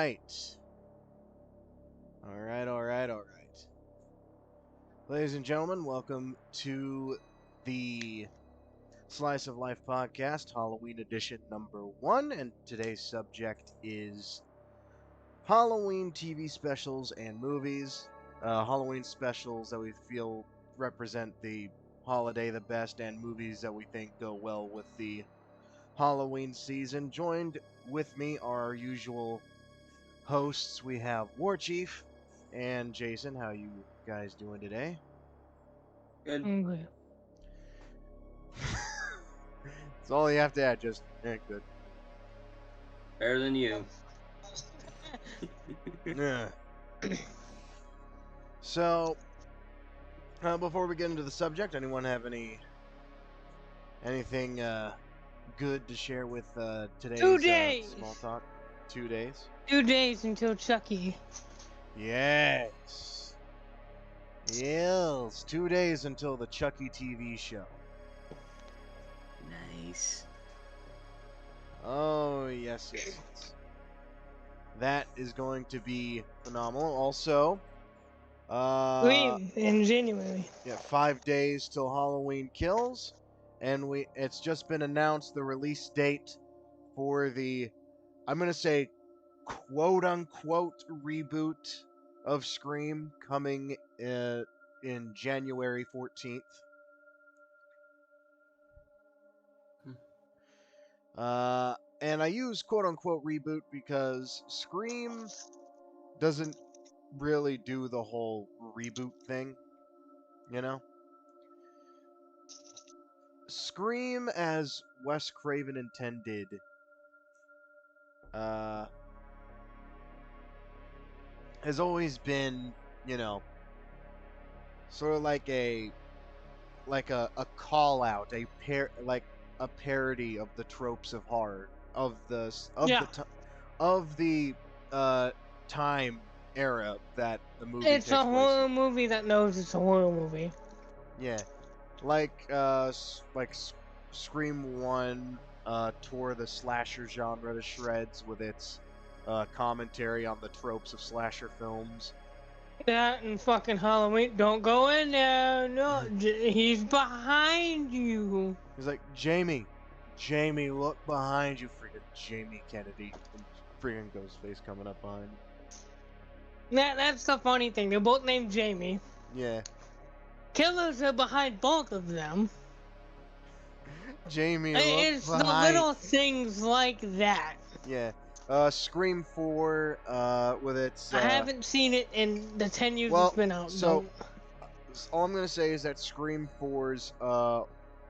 right. All right. Ladies and gentlemen, welcome to the Slice of Life podcast, Halloween edition number 1, and today's subject is Halloween TV specials and movies. Halloween specials that we feel represent the holiday the best, and movies that we think go well with the Halloween season. Joined with me are our usual hosts. We have War Chief and Jason. How you guys doing today? Good. Okay. That's all you have to add. Just good. Better than you. Yeah. So, before we get into the subject, anyone have anything good to share with today's 2 days. Small talk? 2 days. 2 days until Chucky. Yes. Yes. 2 days until the Chucky TV show. Nice. Oh, yes. That is going to be phenomenal. Also, In January. yeah, 5 days till Halloween Kills, and it's just been announced the release date for the, I'm gonna say, quote unquote reboot of Scream coming in January 14th. And I use quote unquote reboot because Scream doesn't really do the whole reboot thing, you know? Scream, as Wes Craven intended, has always been, sort of like a call out, a parody of the tropes of horror of the time era that the movie It's takes a place horror in. movie that knows it's a horror movie. Yeah, like Scream 1 tore the slasher genre to shreds with its commentary on the tropes of slasher films. That and fucking Halloween. Don't go in there. No, he's behind you. He's like, Jamie, look behind you, freaking Jamie Kennedy. And freaking Ghostface coming up behind you. That's the funny thing. They're both named Jamie. Yeah. Killers are behind both of them. Jamie, look It's behind. the little things like that. Yeah. Scream 4, with its... I haven't seen it in the 10 years well, it's been out. So, all I'm going to say is that Scream 4's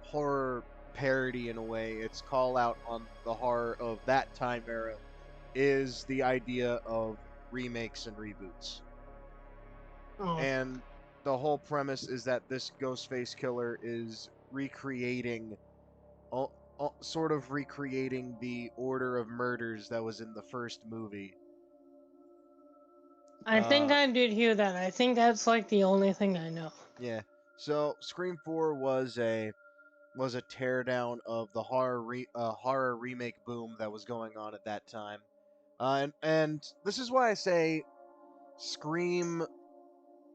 horror parody, in a way, its call out on the horror of that time era, is the idea of remakes and reboots. Oh. And the whole premise is that this Ghostface killer is sort of recreating the order of murders that was in the first movie. I think I did hear that. I think that's like the only thing I know. Yeah. So Scream 4 was a teardown of the horror remake boom that was going on at that time. And this is why I say Scream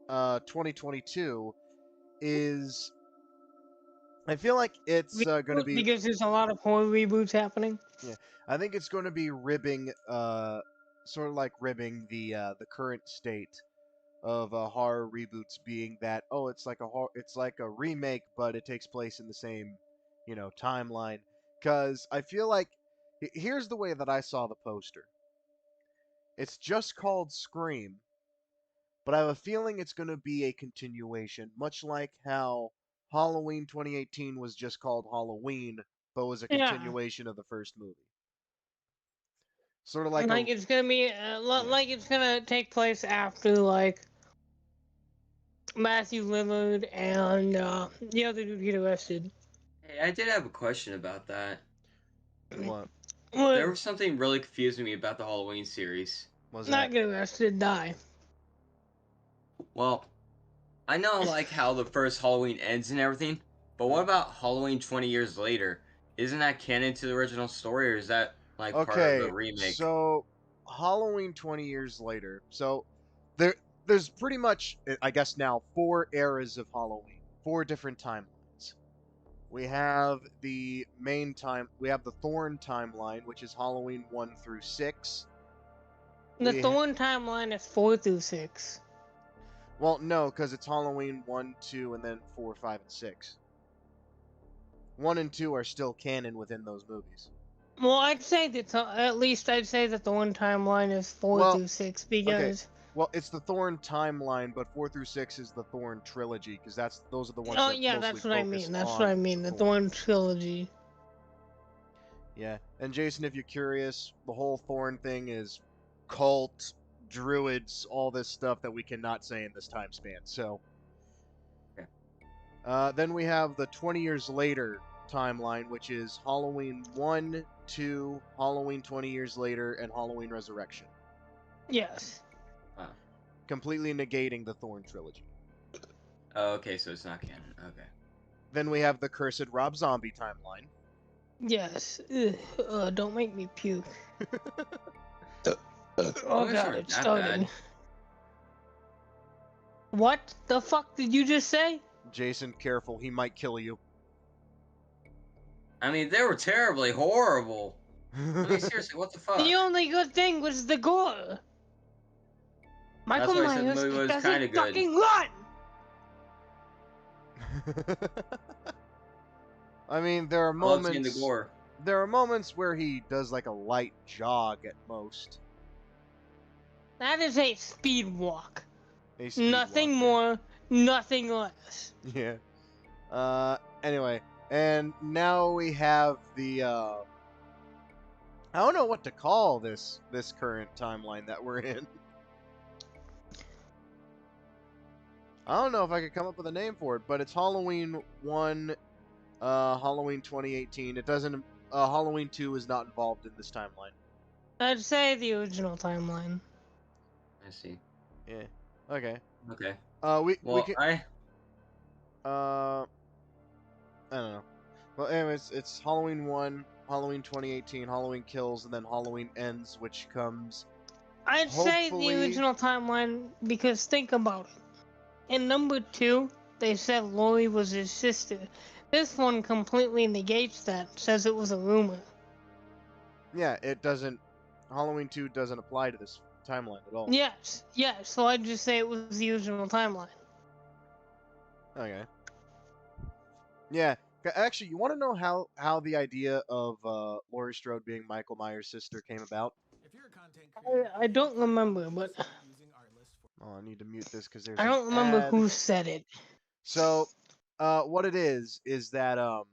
2022 is, I feel like it's going to be, because there's a lot of horror reboots happening. Yeah, I think it's going to be ribbing, sort of like ribbing the current state of horror reboots, being that it's like a remake, but it takes place in the same, timeline. Because I feel like here's the way that I saw the poster. It's just called Scream, but I have a feeling it's going to be a continuation, much like how Halloween 2018 was just called Halloween, but was a continuation of the first movie. Sort of like it's gonna be like it's gonna take place after like Matthew Lillard and the other dude get arrested. Hey, I did have a question about that. What? There was something really confusing me about the Halloween series. Was not get arrested, die. Well, I know like how the first Halloween ends and everything, but what about Halloween 20 years later? Isn't that canon to the original story, or is that like part of the remake? So Halloween 20 years later. So there's pretty much, I guess now, 4 eras of Halloween, 4 different timelines. We have the we have the Thorn timeline, which is Halloween 1 through 6. The Thorn timeline is 4 through 6. Well, no, because it's Halloween 1, 2, and then 4, 5, and 6. 1 and 2 are still canon within those movies. Well, I'd say that at least I'd say that the Thorn timeline is 4 through 6 because. Okay. Well, it's the Thorn timeline, but 4 through 6 is the Thorn trilogy because those are the ones Oh that yeah, mostly that's what I focus mean. That's on what I mean. The Thorn trilogy. Yeah, and Jason, if you're curious, the whole Thorn thing is cult, druids, all this stuff that we cannot say in this time span. So, Okay. then we have the 20 years later timeline, which is Halloween 1, 2, Halloween 20 years later, and Halloween Resurrection. Yes. Wow. Completely negating the Thorn trilogy. Oh, okay, so it's not canon. Okay. Then we have the Cursed Rob Zombie timeline. Yes. Ugh, don't make me puke. Oh Well, it's god, not it's that starting. bad. What the fuck did you just say? Jason, careful, he might kill you. I mean, they were terribly horrible. I mean, seriously, what the fuck? The only good thing was the gore. Michael why I said the Myers movie was doesn't kinda good. fucking run. I mean, there are I love seeing moments. the gore. There are moments where he does like a light jog at most. That is a speed walk. A speed Nothing walk, more, nothing less. Yeah. Anyway, and now we have the. I don't know what to call this current timeline that we're in. I don't know if I could come up with a name for it, but it's Halloween 1, Halloween 2018. It doesn't. Halloween 2 is not involved in this timeline. I'd say the original timeline. I see. Yeah. Okay. Okay. We Well, can. I I don't know. Well, anyways, it's Halloween 1, Halloween 2018, Halloween Kills, and then Halloween Ends, which comes. I'd say the Hopefully- original timeline because think about it. In number 2, they said Lori was his sister. This one completely negates that, says it was a rumor. Yeah, it doesn't. Halloween 2 doesn't apply to this timeline at all. Yes, so I'd just say it was the original timeline. Okay. Yeah. Actually, you want to know how the idea of Laurie Strode being Michael Myers' sister came about? I don't remember, but Oh, I need to mute this because there's. I don't remember who said it. So, what it is that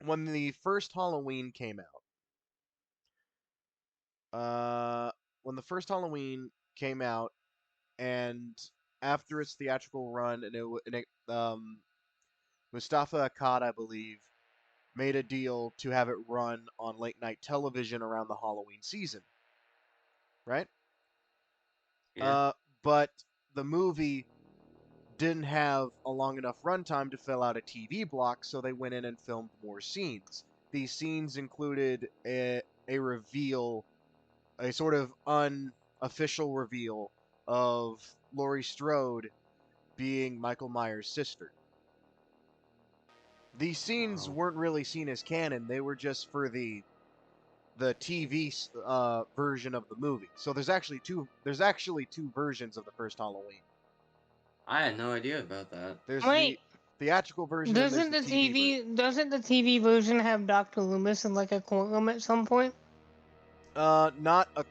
when the first Halloween came out, and after its theatrical run, Mustafa Akkad, I believe, made a deal to have it run on late night television around the Halloween season, right? yeah. But the movie didn't have a long enough runtime to fill out a TV block, so they went in and filmed more scenes. These scenes included a reveal, a sort of unofficial reveal of Laurie Strode being Michael Myers' sister. These scenes weren't really seen as canon; they were just for the TV version of the movie. So there's actually two versions of the first Halloween. I had no idea about that. There's Wait, the theatrical version. doesn't and the there's the TV doesn't the TV version have Dr. Loomis in like a courtroom at some point? Not a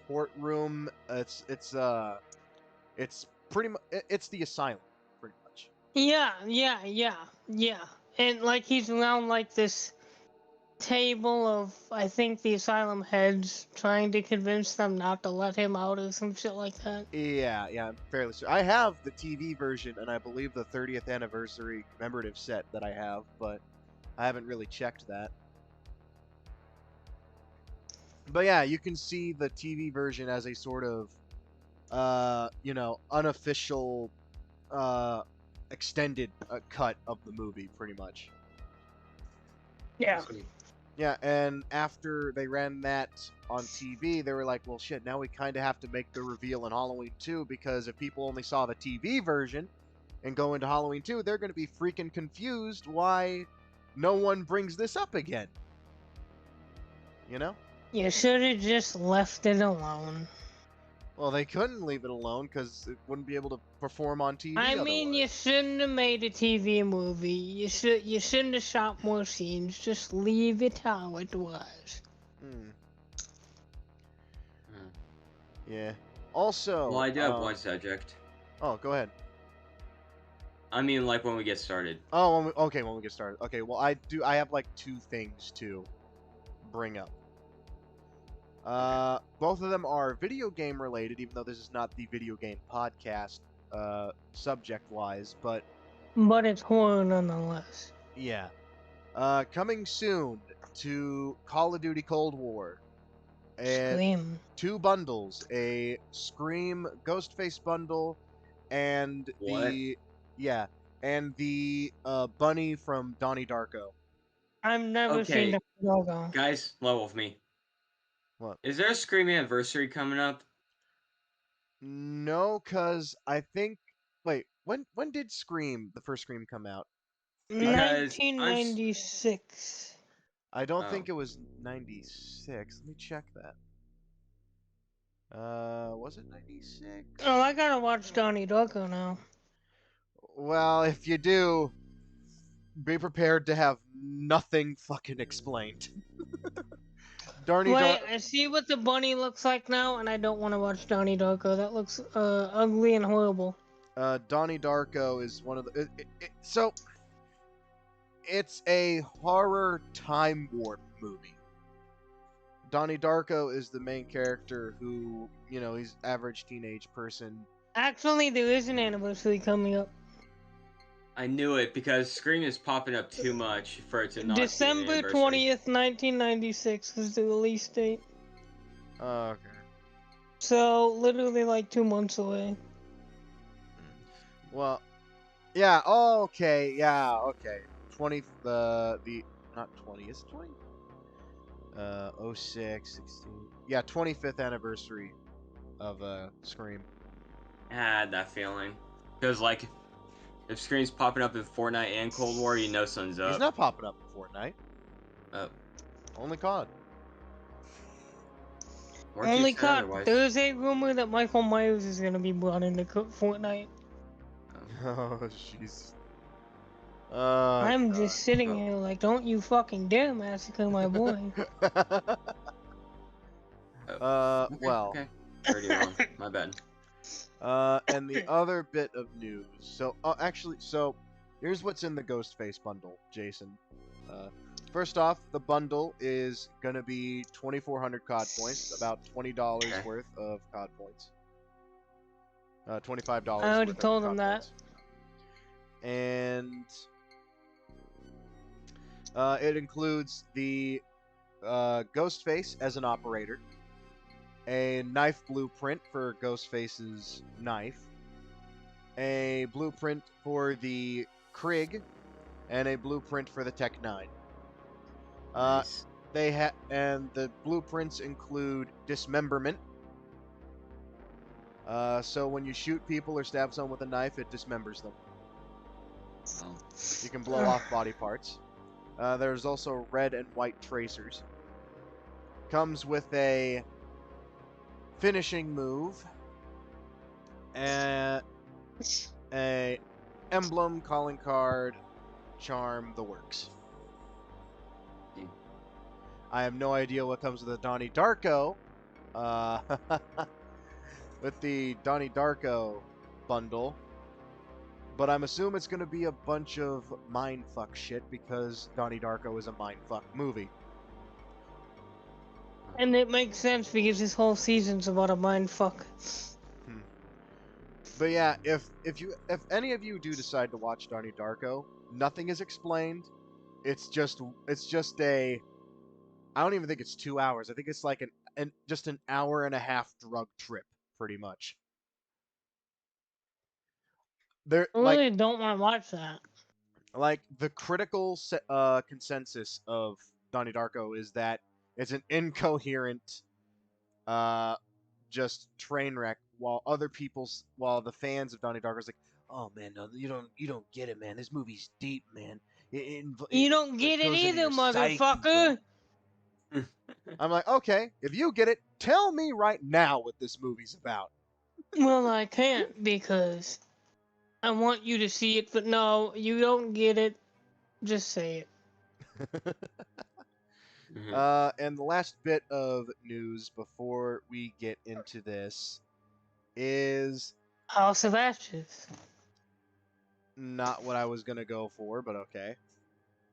courtroom. It's pretty much it's the asylum, pretty much. Yeah. And like he's around like this table of I think the asylum heads trying to convince them not to let him out or some shit like that. Yeah, I'm fairly sure. I have the TV version, and I believe the 30th anniversary commemorative set that I have, but I haven't really checked that. But yeah, you can see the TV version as a sort of, unofficial, extended cut of the movie, pretty much. Yeah. Yeah, and after they ran that on TV, they were like, well, shit, now we kind of have to make the reveal in Halloween 2 because if people only saw the TV version and go into Halloween 2, they're going to be freaking confused why no one brings this up again. You know? You should have just left it alone. Well, they couldn't leave it alone because it wouldn't be able to perform on TV I otherwise. mean, you shouldn't have made a TV movie. You shouldn't have shot more scenes. Just leave it how it was. Hmm. Yeah. Also, Well, I do have one subject. Oh, go ahead. I mean, like when we get started. Oh, okay, when we get started. Okay, well, I have like two things to bring up. Both of them are video game related, even though this is not the video game podcast, subject-wise, but But it's horror nonetheless. yeah. Coming soon to Call of Duty Cold War. Scream. Two bundles, a Scream Ghostface bundle, and What? the bunny from Donnie Darko. I've never seen Okay. the logo. Guys, level with me. What? Is there a Scream anniversary coming up? No, cause I think. Wait, when did the first Scream come out? Because 1996. I don't Oh. think it was 96. Let me check that. Was it 96? Oh, I gotta watch Donnie Darko now. Well, if you do, be prepared to have nothing fucking explained. Wait, I see what the bunny looks like now, and I don't want to watch Donnie Darko. That looks ugly and horrible. Donnie Darko is one of the. So, it's a horror time warp movie. Donnie Darko is the main character who, he's average teenage person. Actually, there is an anniversary coming up. I knew it because Scream is popping up too much for it to not December be an anniversary. 20th, 1996 is the release date. Okay. So, literally like 2 months away. Well, yeah, okay, yeah, okay. 20, not 20, is it 20? 06, 16. Yeah, 25th anniversary of, Scream. I had that feeling. Because, like, if Scream's popping up in Fortnite and Cold War, you know something's up. He's not popping up in Fortnite. Oh. Only COD. Or Only keeps it COD. otherwise. There's a rumor that Michael Myers is gonna be brought into Fortnite. Oh, jeez. I'm God. just sitting here like, don't you fucking dare massacre my boy. Well. Okay. Pretty wrong. My bad. And the other bit of news. So, here's what's in the Ghostface bundle, Jason. First off, the bundle is gonna be 2,400 COD points, about $20 Okay. worth of COD points. $25. I already worth of told COD him that. points. And it includes the Ghostface as an operator, a knife blueprint for Ghostface's knife, a blueprint for the Krig, and a blueprint for the Tech 9. Nice. And the blueprints include dismemberment. So when you shoot people or stab someone with a knife, it dismembers them. Oh. You can blow off body parts. There's also red and white tracers. Comes with a finishing move, and a emblem, calling card, charm, the works. Hmm. I have no idea what comes with the Donnie Darko. With the Donnie Darko bundle. But I'm assuming it's going to be a bunch of mindfuck shit because Donnie Darko is a mindfuck movie. And it makes sense because this whole season's about a mindfuck. But yeah, if any of you do decide to watch Donnie Darko, nothing is explained. It's just a, I don't even think it's 2 hours. I think it's like just an hour and a half drug trip, pretty much. I really don't want to watch that. Like the critical consensus of Donnie Darko is that it's an incoherent, just train wreck. While the fans of Donnie Darko is like, oh man, no, you don't get it, man. This movie's deep, man. You don't It get it goes into either, your psyche, motherfucker. bro. I'm like, okay, if you get it, tell me right now what this movie's about. Well, I can't because I want you to see it, but no, you don't get it. Just say it. And the last bit of news before we get into this is House of Ashes. not what I was gonna go for, but okay.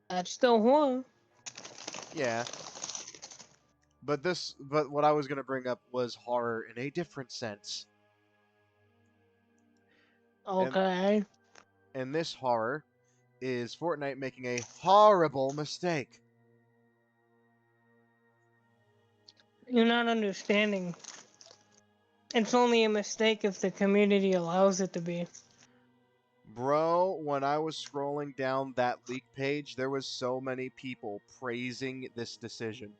That's still horror. Yeah. But what I was gonna bring up was horror in a different sense. Okay. And this horror is Fortnite making a horrible mistake. You're not understanding. It's only a mistake if the community allows it to be. Bro, when I was scrolling down that leak page, there was so many people praising this decision.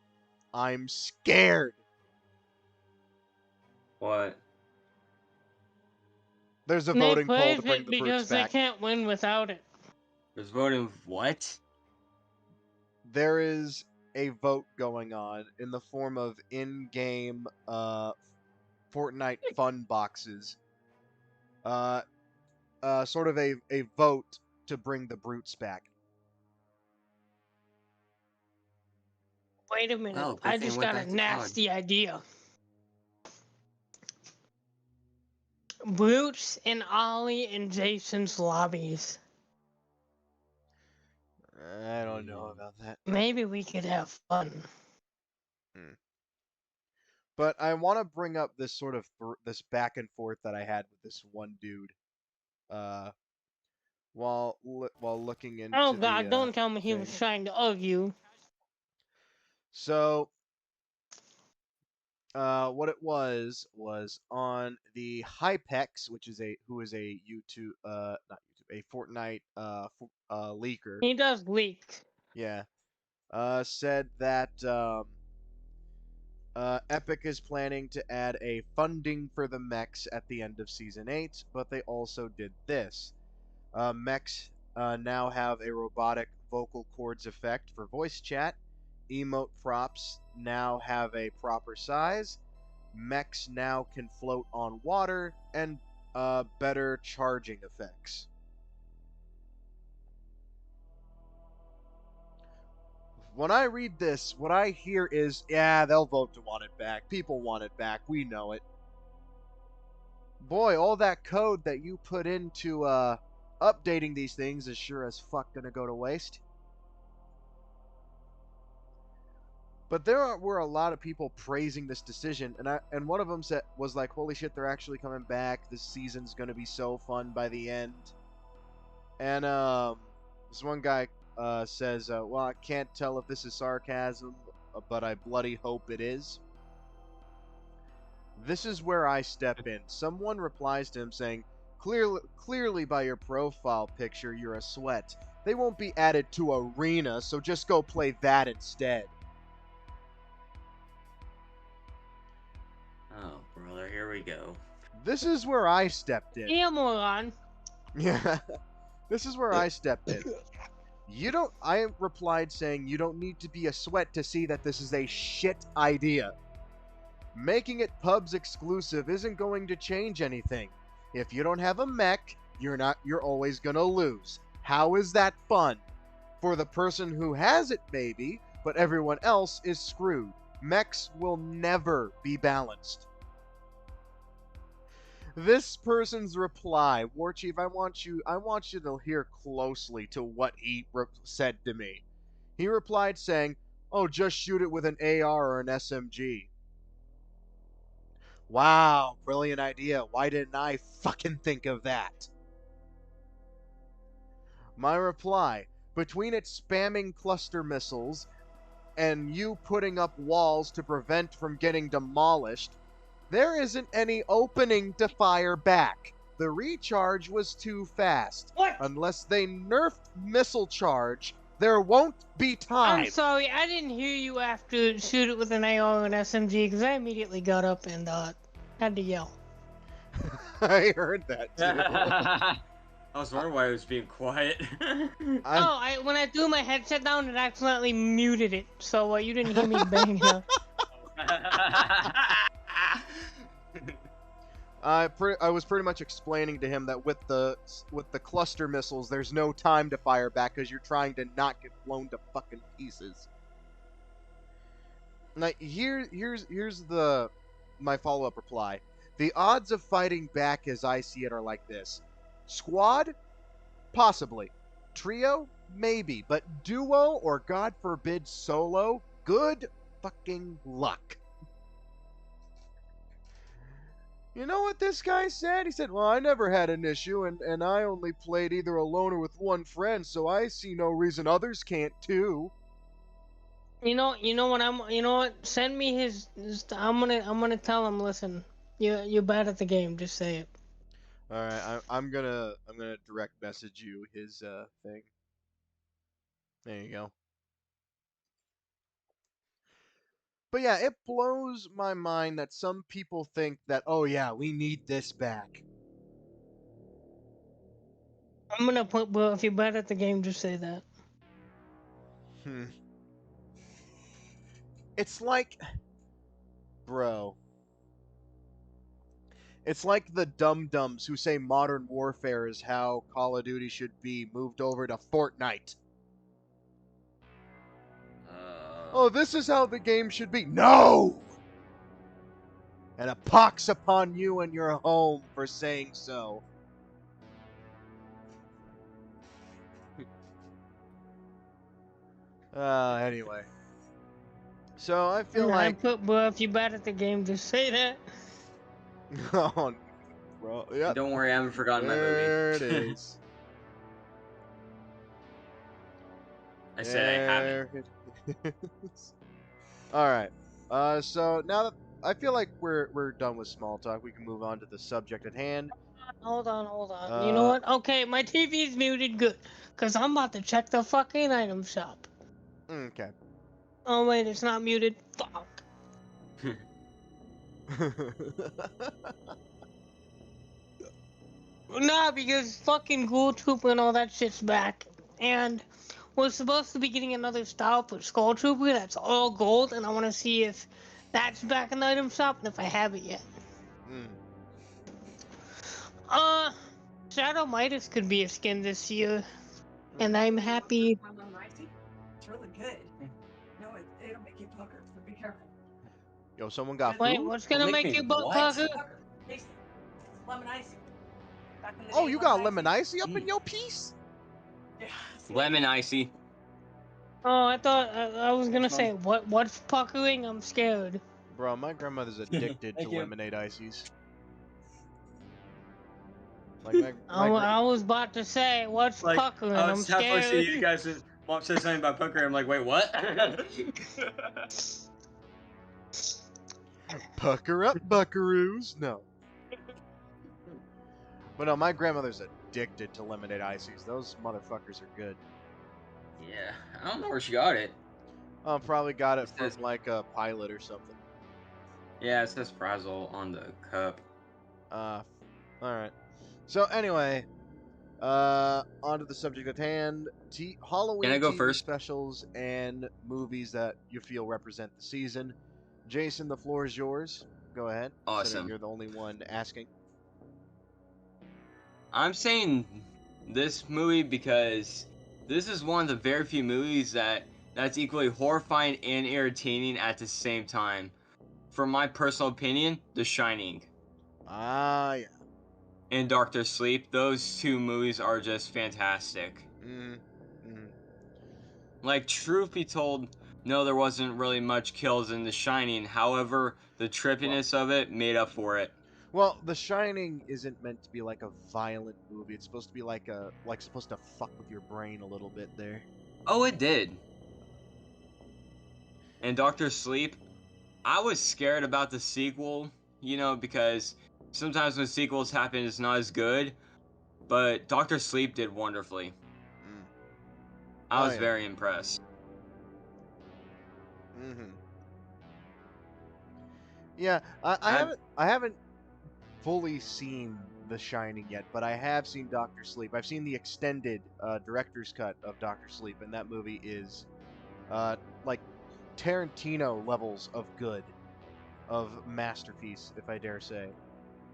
I'm scared. What? There's a They voting poll praise to bring it the brutes because they back. can't win without it. There's voting what? There is a vote going on in the form of in-game Fortnite fun boxes. Sort of a vote to bring the brutes back. Wait a minute. Oh, good I thing just went got back a to nasty idea. Brutes in Ollie and Jason's lobbies. I don't know about that. Maybe we could have fun. But I want to bring up this sort of this back and forth that I had with this one dude, while looking into Oh God! the Don't tell me he was thing. trying to argue. So, what it was on the Hypex, which is a YouTube, not YouTube, a Fortnite leaker. He does leak. Yeah, said that Epic is planning to add a funding for the mechs at the end of Season 8, but they also did this. Mechs now have a robotic vocal cords effect for voice chat. Emote props now have a proper size. Mechs now can float on water, and better charging effects. When I read this, what I hear is, yeah, they'll vote to want it back. People want it back. We know it. Boy, all that code that you put into updating these things is sure as fuck gonna go to waste. But were a lot of people praising this decision, and one of them was like, "Holy shit, they're actually coming back. This season's gonna be so fun by the end." And this one guy says, "Well, I can't tell if this is sarcasm, but I bloody hope it is." This is where I step in. Someone replies to him saying, "Clearly by your profile picture, you're a sweat. They won't be added to Arena, so just go play that instead." Oh, brother, here we go. This is where I stepped in. Yeah, moron. Yeah, this is where I stepped in. I replied saying, "You don't need to be a sweat to see that this is a shit idea. Making it pubs exclusive isn't going to change anything. If you don't have a mech, you're always gonna lose. How is that fun? For the person who has it, maybe, but everyone else is screwed. Mechs will never be balanced." This person's reply, War Chief, I want you to hear closely to what he said to me. He replied saying, "Oh, just shoot it with an AR or an SMG." Wow, brilliant idea. Why didn't I fucking think of that? My reply, between it spamming cluster missiles and you putting up walls to prevent from getting demolished, there isn't any opening to fire back. The recharge was too fast. What? Unless they nerfed missile charge, There won't be I'm time. sorry, I didn't hear you after shoot it with an AR and SMG because I immediately got up and had to yell. I heard that too. I was wondering why it was being quiet. When I threw my headset down, it accidentally muted it, so you didn't hear me banging up. I was pretty much explaining to him that with the cluster missiles, there's no time to fire back because you're trying to not get blown to fucking pieces. Now here's my follow-up reply. The odds of fighting back as I see it are like this: squad, possibly; trio, maybe; but duo or God forbid solo, good fucking luck. You know what this guy said? He said, well, I never had an issue, and I only played either alone or with one friend, so I see no reason others can't too. You know what? Send me his. I'm gonna tell him. Listen, you're bad at the game. Just say it. All right, I'm gonna direct message you his thing. There you go. But yeah, it blows my mind that some people think that, oh yeah, we need this back. I'm gonna put. Well, if you're bad at the game, just say that. It's like, bro. It's like the dum-dums who say Modern Warfare is how Call of Duty should be moved over to Fortnite. Oh, this is how the game should be. No! And a pox upon you and your home for saying so. Anyway. So I feel like... I put, well, if you're bad at the game, just say that. Oh, bro. Yep. Don't worry, I haven't forgotten my movie. There it is. I said I haven't. Alright. So now that I feel like we're done with small talk, we can move on to the subject at hand. Hold on. You know what? Okay, my TV's muted. Good. Because I'm about to check the fucking item shop. Okay. Oh, wait, it's not muted. Fuck. Nah, because fucking Ghoul Trooper and all that shit's back. And we're supposed to be getting another style for Skull Trooper that's all gold, and I want to see if that's back in the item shop and if I have it yet. Shadow Midas could be a skin this year, and I'm happy. It's really good. No, it'll make you pucker, so be careful. Yo, someone got Wait, food? what's gonna make you butt what? pucker? Taste it. It's lemon icy. Back in the Oh, day, you got lemon icy up in Mm. your piece? Yeah. Lemon icy. Oh, I thought I was gonna say what's puckering? I'm scared. Bro, my grandmother's addicted to Thank you. lemonade ices. Like I was about to say what's Like, puckering? I I'm was halfway scared. to you guys and Mom said something about pucker. I'm like, wait, what? pucker up, buckaroos. No. But no, my grandmother's addicted to lemonade ices. Those motherfuckers are good. Yeah, I don't know where she got it. Probably got it It says- from like a pilot or something. Yeah, it says Frazzle on the cup. Alright. So anyway, on to the subject at hand. Halloween Can I go TV first? specials and movies that you feel represent the season. Jason, the floor is yours. Go ahead. Awesome. Considering you're the only one asking. I'm saying this movie because this is one of the very few movies that's equally horrifying and entertaining at the same time. From my personal opinion, The Shining Ah, yeah. and Doctor Sleep, those two movies are just fantastic. Like, truth be told, no, there wasn't really much kills in The Shining. However, the trippiness of it made up for it. Well, The Shining isn't meant to be like a violent movie. It's supposed to be like supposed to fuck with your brain a little bit there. Oh, it did. And Doctor Sleep, I was scared about the sequel, because sometimes when sequels happen, it's not as good. But Doctor Sleep did wonderfully. I Oh, was yeah. very impressed. Mm-hmm. Yeah, I I haven't fully seen The Shining yet, but I have seen Doctor Sleep. I've seen the extended director's cut of Doctor Sleep, and that movie is like Tarantino levels of good, of masterpiece, if I dare say.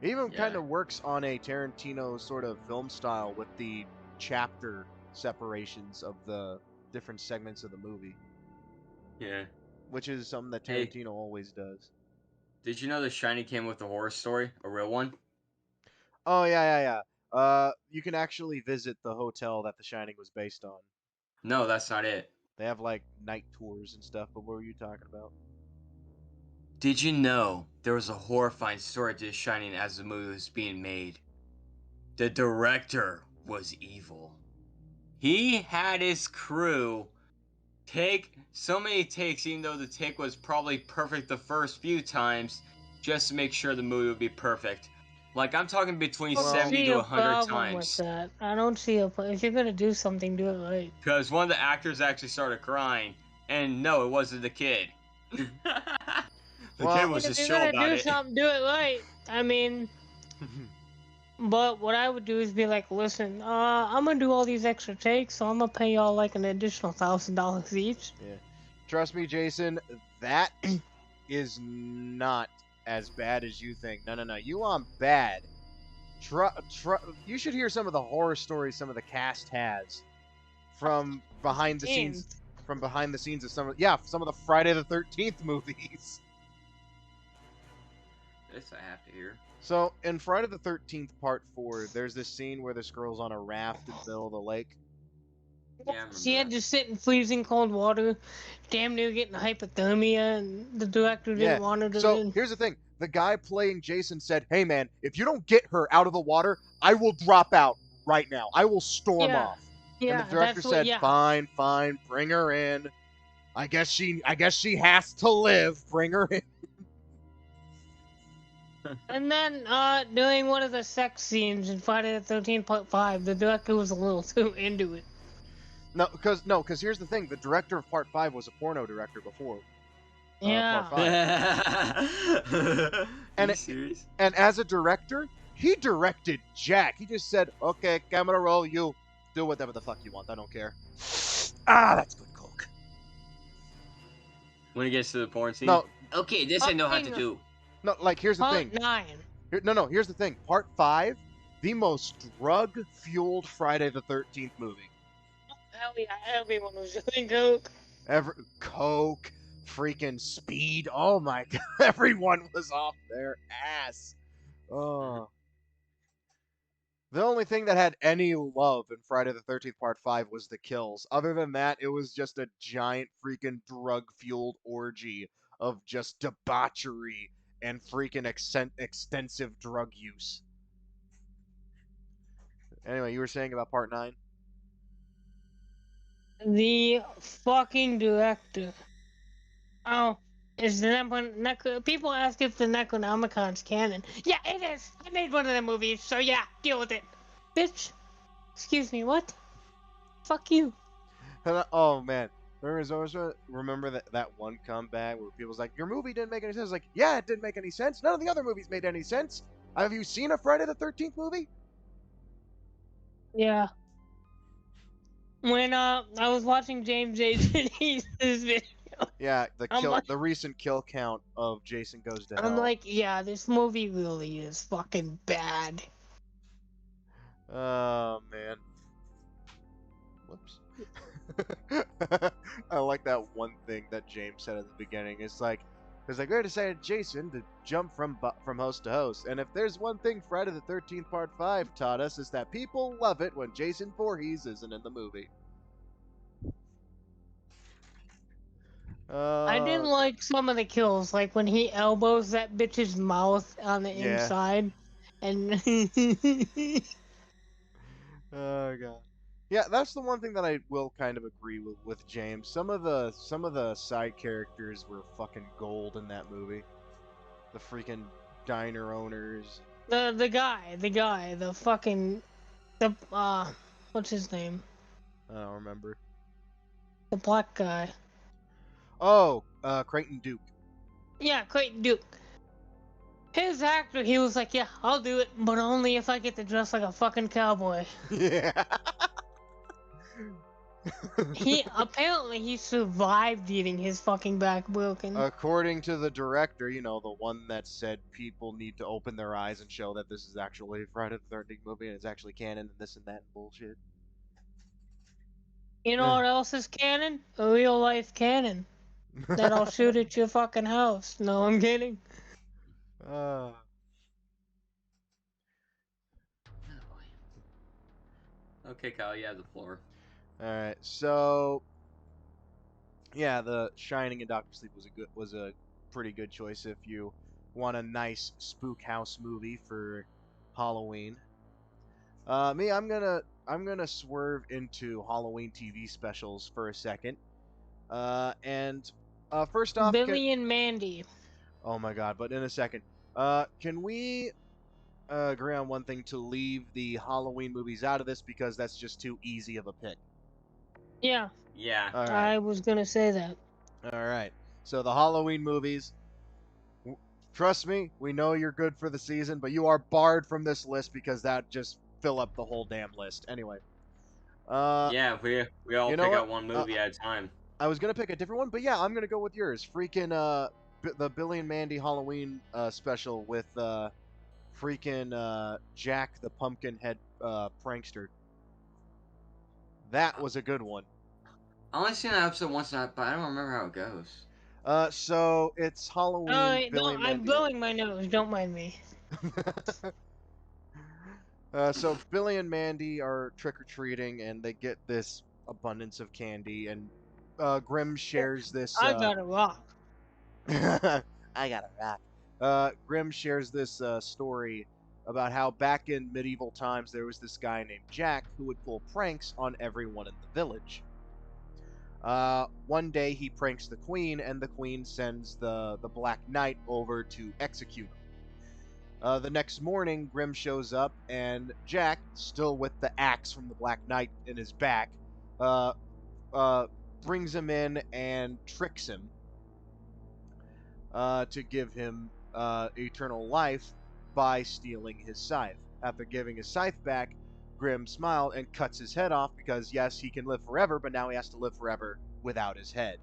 It even kind yeah of works on a Tarantino sort of film style with the chapter separations of the different segments of the movie, yeah. which is something that Hey, Tarantino always does. did you know The Shining came with a horror story, a real one? Oh yeah. You can actually visit the hotel that The Shining was based on. No, that's not it. They have like night tours and stuff. But what were you talking about? Did you know there was a horrifying story to The Shining as the movie was being made? The director was evil. He had his crew take so many takes, even though the take was probably perfect the first few times, just to make sure the movie would be perfect. Like, I'm talking between I don't Well, 70 see to a 100 problem with times. that. I don't see a. If you're gonna do something, do it right. Because one of the actors actually started crying, and no, it wasn't the kid. The kid well, was If just you're chill gonna about do it. something, do it right. I mean, but what I would do is be like, listen, I'm gonna do all these extra takes, so I'm gonna pay y'all like an additional $1,000 each. yeah. Trust me, Jason. That is not as bad as you think. No. You want bad. You should hear some of the horror stories some of the cast has from behind the scenes. Teens. From behind the scenes of some of the Friday the 13th movies. This I have to hear. So in Friday the 13th Part 4, there's this scene where this girl's on a raft in the middle of the lake. Yeah, I remember She had that. to sit in freezing cold water, damn near getting hypothermia, and the director Yeah. didn't want her to. So here's the thing: the guy playing Jason said, "Hey man, if you don't get her out of the water, I will drop out right now. I will storm Yeah, off." And the yeah, director that's what. said, Yeah, "Fine, bring her in. I guess she has to live. Bring her in." and then during one of the sex scenes in Friday the 13th Part 5, the director was a little too into it. No, because here's the thing: the director of Part 5 was a porno director before Part Yeah. 5, Are and you serious? and as a director, he directed Jack. He just said, "Okay, camera roll, you do whatever the fuck you want. I don't care." Ah, that's good coke. When it gets to the porn scene? No, Okay, this I know how to Fucking do. no, like here's the Part thing. 9. No, here's the thing. Part 5, the most drug-fueled Friday the 13th movie. Hell yeah, everyone was doing coke. Ever coke, freaking speed. Oh my god, everyone was off their ass. Oh. The only thing that had any love in Friday the 13th Part 5 was the kills. Other than that, it was just a giant freaking drug-fueled orgy of just debauchery and freaking extensive drug use. Anyway, you were saying about Part 9? The fucking director. Oh, is the people ask if the Necronomicon's canon. Yeah, it is. I made one of the movies, so yeah, deal with it. Bitch. Excuse me, what? Fuck you. Oh man, remember that one comeback where people's like, "Your movie didn't make any sense." Like, yeah, it didn't make any sense. None of the other movies made any sense. Have you seen a Friday the 13th movie? Yeah. When I was watching James A's video, Yeah, I'm like, the recent kill count of Jason Goes to I'm Hell. like, yeah, this movie really is fucking bad. Oh man. Whoops. I like that one thing that James said at the beginning. It's like we decided Jason to jump from host to host, and if there's one thing Friday the 13th Part 5 taught us, is that people love it when Jason Voorhees isn't in the movie. I didn't like some of the kills, like when he elbows that bitch's mouth on the Yeah. inside, and Oh god. Yeah, that's the one thing that I will kind of agree with James. Some of the side characters were fucking gold in that movie. The freaking diner owners. the guy, the fucking what's his name? I don't remember. The black guy. Oh, Creighton Duke. Yeah, Clayton Duke. His actor, he was like, yeah, I'll do it, but only if I get to dress like a fucking cowboy. Yeah. He survived getting his fucking back broken. According to the director, you know, the one that said people need to open their eyes and show that this is actually a Friday the 13th movie and it's actually canon and this and that and bullshit. You know what else is canon? A real life cannon. That I'll shoot at your fucking house. No, I'm kidding. uh, Okay, Kyle, you have the floor. Alright, so yeah, The Shining and Doctor Sleep was a pretty good choice if you want a nice spook house movie for Halloween. Me, I'm gonna swerve into Halloween TV specials for a second. And first off, Billy and Mandy. oh my god, but in a second, can we agree on one thing to leave the Halloween movies out of this because that's just too easy of a pick? Yeah, Yeah. All right, I was gonna say that. all right. So the Halloween movies. Trust me, we know you're good for the season, but you are barred from this list because that just fill up the whole damn list. Anyway, uh, Yeah, we all you know pick what? out one movie at a time. I was gonna pick a different one, but yeah, I'm gonna go with yours. Freaking the Billy and Mandy Halloween special with freaking Jack the Pumpkinhead prankster. That was a good one. I only seen that episode once, but I don't remember how it goes. So it's Halloween. Billy No, and I'm Mandy. blowing my nose. Don't mind me. So Billy and Mandy are trick or treating, and they get this abundance of candy, and Grim shares this. I got a rock. I got a rock. Grim shares this story about how back in medieval times there was this guy named Jack who would pull pranks on everyone in the village. One day he pranks the queen, and the queen sends the Black Knight over to execute him. The next morning, Grim shows up, and Jack, still with the axe from the Black Knight in his back, uh, brings him in and tricks him to give him eternal life by stealing his scythe. After giving his scythe back, Grim smiles and cuts his head off because, yes, he can live forever, but now he has to live forever without his head.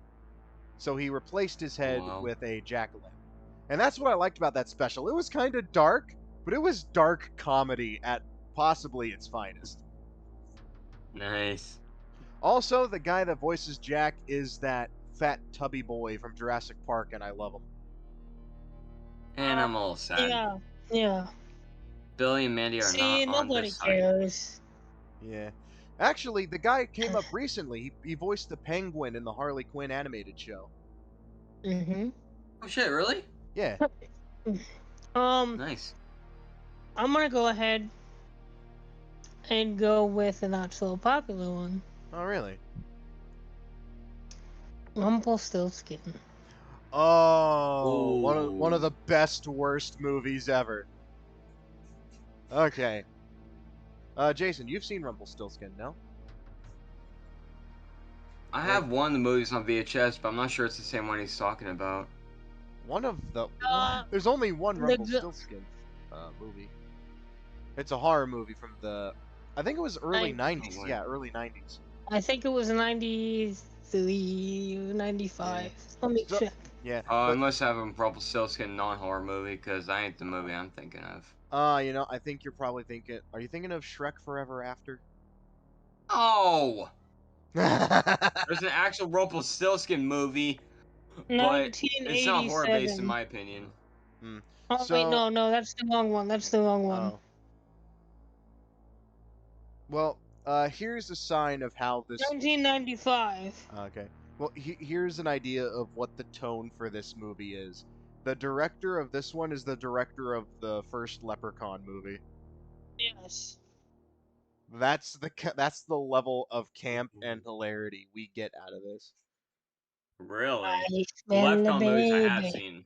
So he replaced his head Wow. with a jack-o'-lantern. And that's what I liked about that special. It was kind of dark, but it was dark comedy at possibly its finest. Nice. Also, the guy that voices Jack is that fat tubby boy from Jurassic Park, and I love him. And I'm a little sad. Yeah, yeah. Billy and Mandy are See, not on nobody this side. cares. Yeah. Actually, the guy came up recently. He voiced the Penguin in the Harley Quinn animated show. Mm-hmm. Oh shit, really? Yeah. Nice. I'm gonna go ahead and go with a not so popular one. Oh, really? Rumpelstiltskin. Oh, one of Ooh. the best worst movies ever. Okay. Jason, you've seen Rumpelstiltskin, no? I have one of the movies on VHS, but I'm not sure it's the same one he's talking about. One of the Uh, there's only one the Rumpelstiltskin movie. It's a horror movie from the I think it was early 90s. wait. Yeah, early 90s. I think it was 93, 95. Let me So- check. Yeah. Unless I have a Rumpelstiltskin non-horror movie, because I ain't the movie I'm thinking of. You know, I think you're probably thinking are you thinking of Shrek Forever After? Oh! Yeah. There's an actual Rumpelstiltskin movie, but it's not horror-based in 1987. my opinion. Oh, So- wait, no, that's the wrong one. That's the wrong one. Oh. Well, here's a sign of how this 1995. Okay. Well, here's an idea of what the tone for this movie is. The director of this one is the director of the first Leprechaun movie. Yes. That's the level of camp and hilarity we get out of this. Really? I The smell the Leprechaun movies I have baby. seen.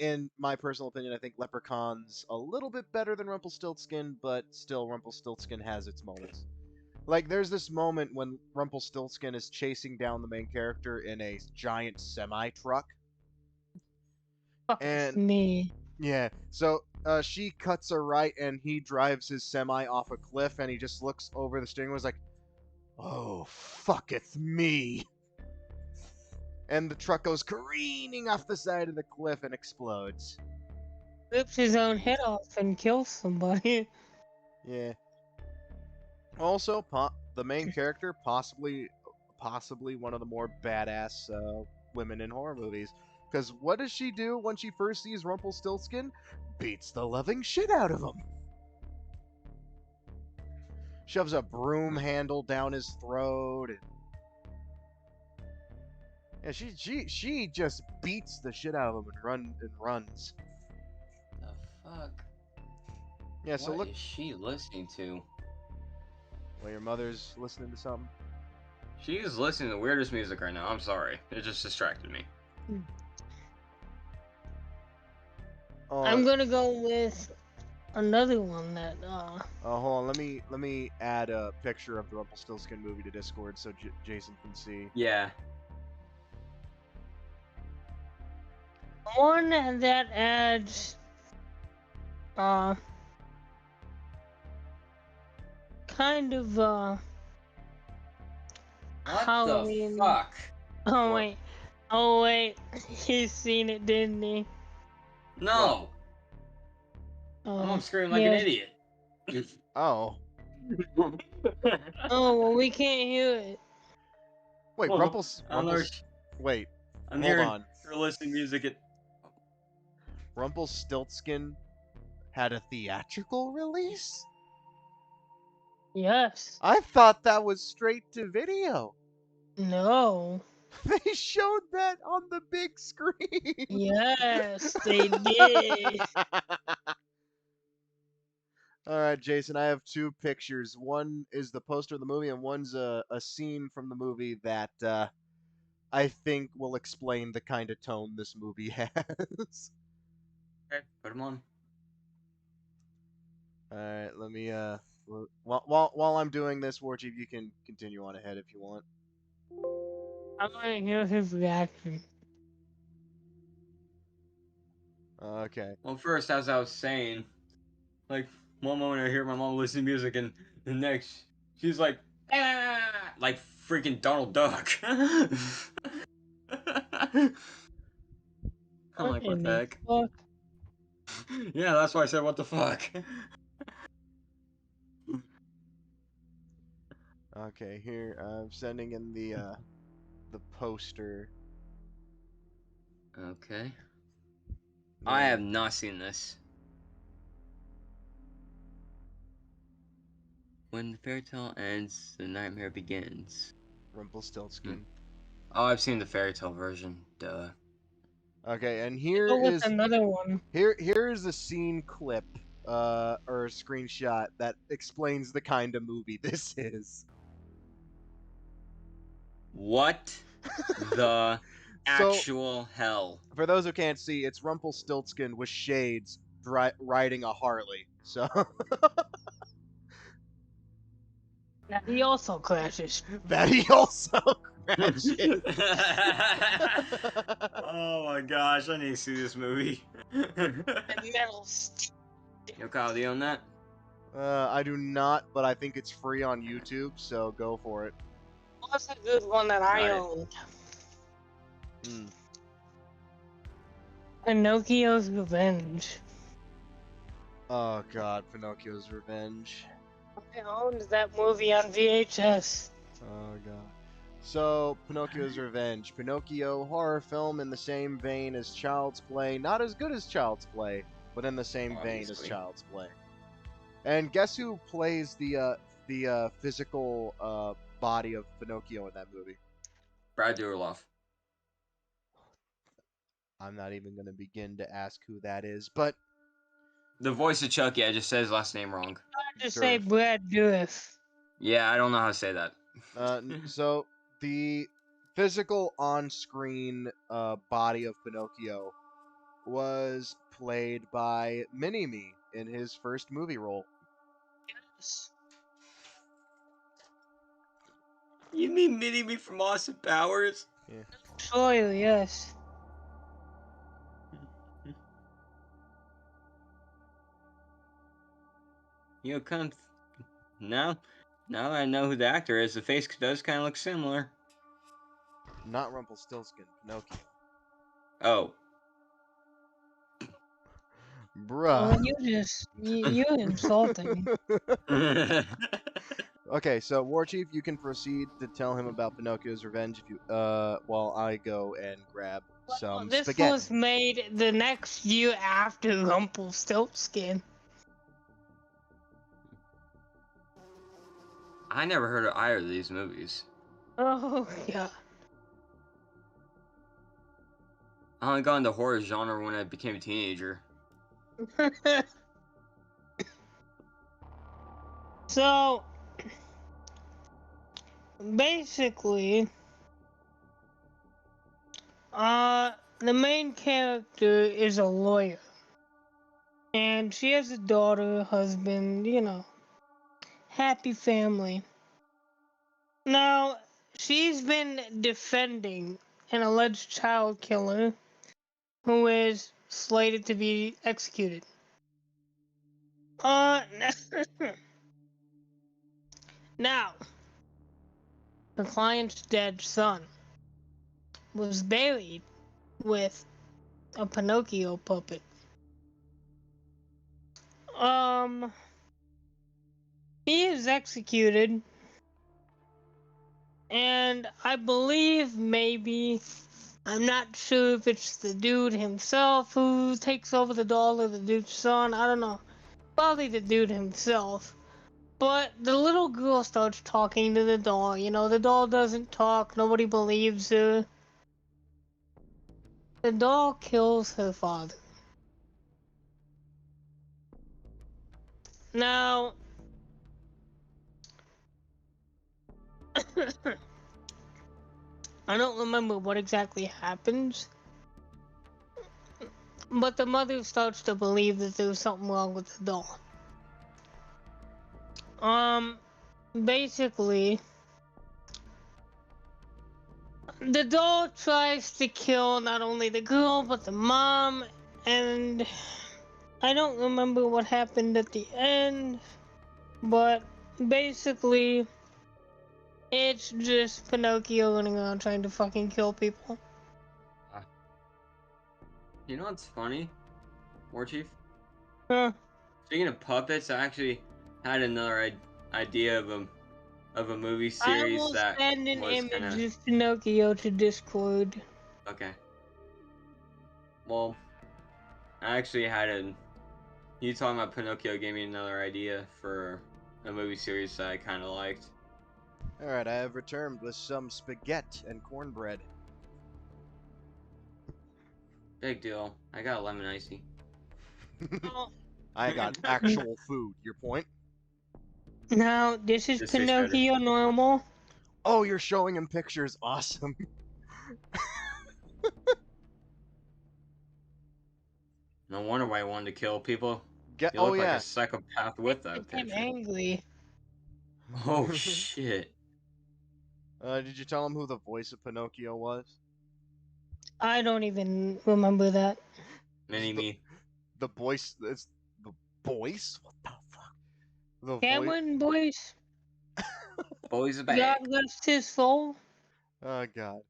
In my personal opinion, I think Leprechaun's a little bit better than Rumpelstiltskin, but still Rumpelstiltskin has its moments. Like, there's this moment when Rumpelstiltskin is chasing down the main character in a giant semi truck, Fuck and me. yeah, so she cuts a right, and he drives his semi off a cliff, and he just looks over the steering wheel, and is like, "Oh, fucketh me!" And the truck goes careening off the side of the cliff and explodes. Rips his own head off and kills somebody. Yeah. Also, the main character, possibly one of the more badass women in horror movies. Because what does she do when she first sees Rumpelstiltskin? Beats the living shit out of him. Shoves a broom handle down his throat. And... yeah, she just beats the shit out of him and runs. The fuck? Yeah, so What look. is she listening to? Well, your mother's listening to something. She is listening to the weirdest music right now. I'm sorry. It just distracted me. I'm gonna go with another one that hold on. Let me add a picture of the Rumpelstiltskin movie to Discord so Jason can see. Yeah. one that adds kind of What Halloween. the fuck? Oh What? wait. Oh wait. He's seen it, didn't he? No. I'm screaming like an idiot. Oh. Oh well, we can't hear it. Wait, Well, Wait, I'm hold hearing on. her listening music. Rumpelstiltskin had a theatrical release? Yes. I thought that was straight to video. No. They showed that on the big screen. Yes, they did. All right, Jason, I have two pictures. One is the poster of the movie, and one's a scene from the movie that I think will explain the kind of tone this movie has. Okay, put them on. All right, let me while I'm doing this, Warchief, you can continue on ahead if you want. I want to hear his reaction. Okay. Well, first, as I was saying, like, one moment I hear my mom listening to music, and the next, she's like, ah! Like freaking Donald Duck. I'm like, what the heck? Fuck? Yeah, that's why I said, what the fuck? Okay, here I'm sending in the poster. Okay. I have not seen this. When the fairy tale ends, the nightmare begins. Rumpelstiltskin. Oh, I've seen the fairy tale version. Duh. Okay, and Go with another one. here is a scene clip or a screenshot that explains the kind of movie this is. What the So, actual hell? for those who can't see, it's Rumpelstiltskin with shades riding a Harley. So Now, he also crashes. that he also crashes. Oh my gosh, I need to see this movie. Metal stick. Yo, Kyle, do you own that? I do not, but I think it's free on YouTube, so go for it. What's a good one that I Got it. own? Mm. Pinocchio's Revenge. Oh god, Pinocchio's Revenge. I owned that movie on VHS. Oh god. So, Pinocchio's Revenge. Pinocchio horror film in the same vein as Child's Play. Not as good as Child's Play, but in the same vein as Obviously. Child's Play. And guess who plays the physical body of Pinocchio in that movie? Brad Dourlov. I'm not even going to begin to ask who that is, but The voice of Chucky, I just said his last name wrong. I just say Durf. Brad Dourif. Yeah, I don't know how to say that. So the physical on-screen body of Pinocchio was played by Mini-Me in his first movie role. Yes. You mean Mini-Me from Austin Powers? Sure, yes. You know, kind of now I know who the actor is. The face does kind of look similar. Not Rumpelstiltskin, Pinocchio. Oh, Bruh. Well, you're insulting. Okay, so War Chief, you can proceed to tell him about Pinocchio's revenge if you while I go and grab some This spaghetti. was made the next year after Rumpelstiltskin. I never heard of either of these movies. Oh, yeah. I only got into horror genre when I became a teenager. So, basically, the main character is a lawyer. And she has a daughter, husband, happy family. Now, she's been defending an alleged child killer who is slated to be executed. Now, the client's dead son was buried with a Pinocchio puppet. He is executed, and I believe maybe, I'm not sure if it's the dude himself who takes over the doll or the dude's son, I don't know. Probably the dude himself. But the little girl starts talking to the doll. The doll doesn't talk, nobody believes her. The doll kills her father. Now, I don't remember what exactly happens, but the mother starts to believe that there's something wrong with the doll. Basically, the doll tries to kill not only the girl, but the mom, and I don't remember what happened at the end, but basically, it's just Pinocchio running around trying to fucking kill people. You know what's funny, War Chief? Huh. Speaking of puppets, I actually had another idea of a movie I series will that send an was image kind of of Pinocchio to Discord. okay. Well, I actually had you talking about Pinocchio gave me another idea for a movie series that I kind of liked. Alright, I have returned with some spaghetti and cornbread. Big deal. I got a lemon icy. Oh, I got actual food. Your point? now, this is This tastes better. Pinocchio normal. Oh, you're showing him pictures. Awesome. No wonder why I wanted to kill people. You Oh, look like yeah. a psychopath with I that became picture. angry. Oh shit. Did you tell him who the voice of Pinocchio was? I don't even remember that. Mini-Me. The voice. It's the voice? What the fuck? The voice. Cameron Boyce, Boys are God back. rest his soul. Oh, God.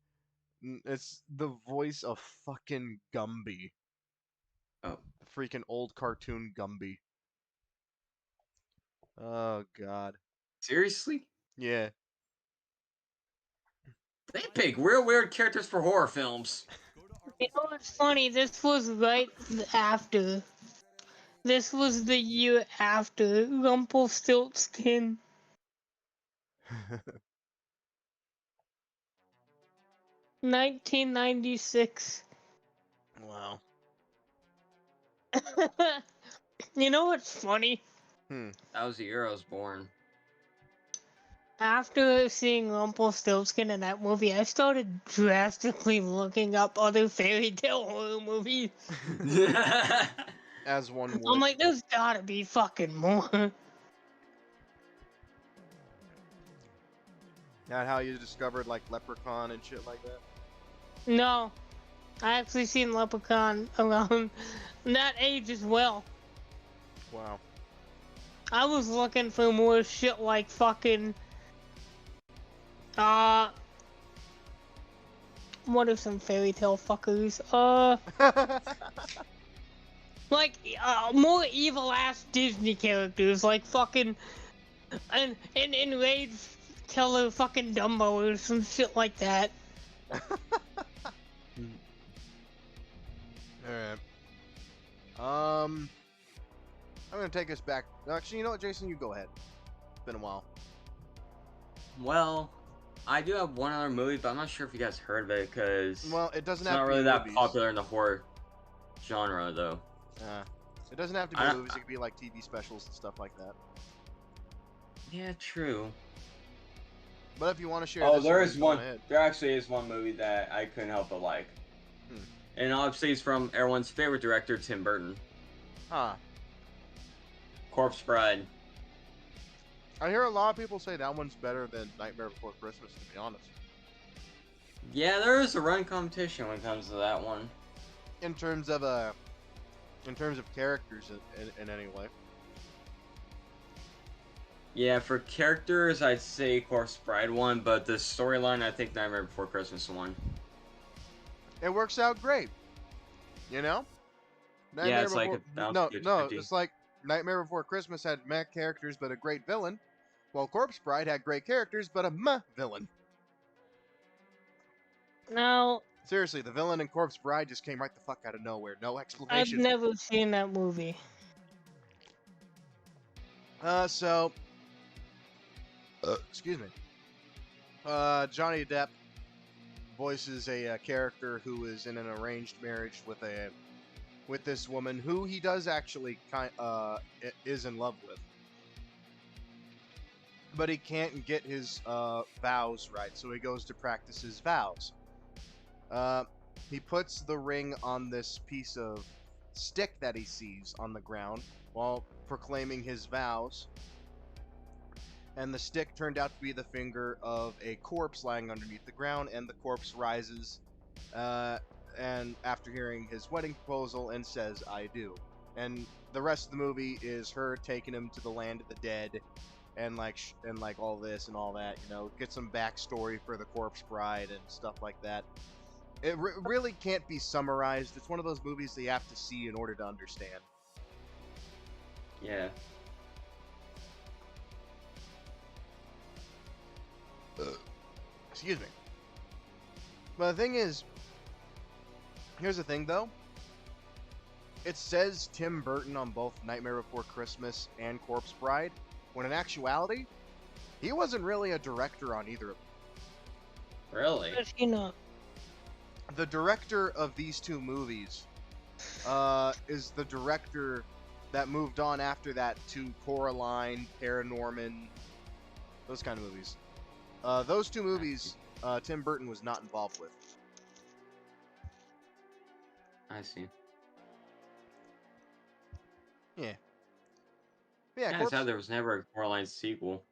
It's the voice of fucking Gumby. Oh. The freaking old cartoon Gumby. Oh, God. Seriously? Yeah. They pick real weird characters for horror films. You know what's funny? This was right after. This was the year after Rumpelstiltskin. 1996. Wow. You know what's funny? That was the year I was born. After seeing Rumpelstiltskin in that movie, I started drastically looking up other fairy tale horror movies. As one would. I'm like, there's gotta be fucking more. Not how you discovered like Leprechaun and shit like that. No, I actually seen Leprechaun around that age as well. Wow. I was looking for more shit like fucking, what are some fairy tale fuckers? Like, more evil ass Disney characters, like fucking, and Enraged Killer fucking Dumbo or some shit like that. Alright. I'm gonna take us back. Actually, you know what, Jason? You go ahead. It's been a while. Well, I do have one other movie, but I'm not sure if you guys heard of it because Well, it doesn't it's have not to really be that movies. popular in the horror genre, though. It doesn't have to be I- movies. It could be like TV specials and stuff like that. Yeah, true. But if you want to share, Oh, this there one, is go one. ahead. There actually is one movie that I couldn't help but like, and obviously it's from everyone's favorite director, Tim Burton. Huh. Corpse Bride. I hear a lot of people say that one's better than Nightmare Before Christmas. To be honest, Yeah, there is a run competition when it comes to that one. in terms of characters in any way. Yeah, for characters, I'd say Corpse Bride won, but the storyline, I think Nightmare Before Christmas won. It works out great. You know. Yeah, it's like a no, bounce no. 50-50. It's like Nightmare Before Christmas had meh characters but a great villain, while Corpse Bride had great characters but a meh villain. Now, Seriously, the villain in Corpse Bride just came right the fuck out of nowhere. No I've explanation. never seen that movie. Excuse me. Johnny Depp voices a character who is in an arranged marriage with this woman who he does actually is in love with, but he can't get his vows right, so he goes to practice his vows. He puts the ring on this piece of stick that he sees on the ground while proclaiming his vows. And the stick turned out to be the finger of a corpse lying underneath the ground, and the corpse rises, and after hearing his wedding proposal, and says, "I do." And the rest of the movie is her taking him to the land of the dead, and like all this and all that. You know, get some backstory for the Corpse Bride and stuff like that. It really can't be summarized. It's one of those movies that you have to see in order to understand. Yeah. Excuse me. But the thing is, here's the thing though. It says Tim Burton on both Nightmare Before Christmas and Corpse Bride, when in actuality, he wasn't really a director on either of them. Really? Does he not? The director of these two movies is the director that moved on after that to Coraline, Paranorman, those kind of movies. Those two movies, Tim Burton was not involved with. I see. Yeah. Yeah, Yeah, it's how there was never a Coraline sequel.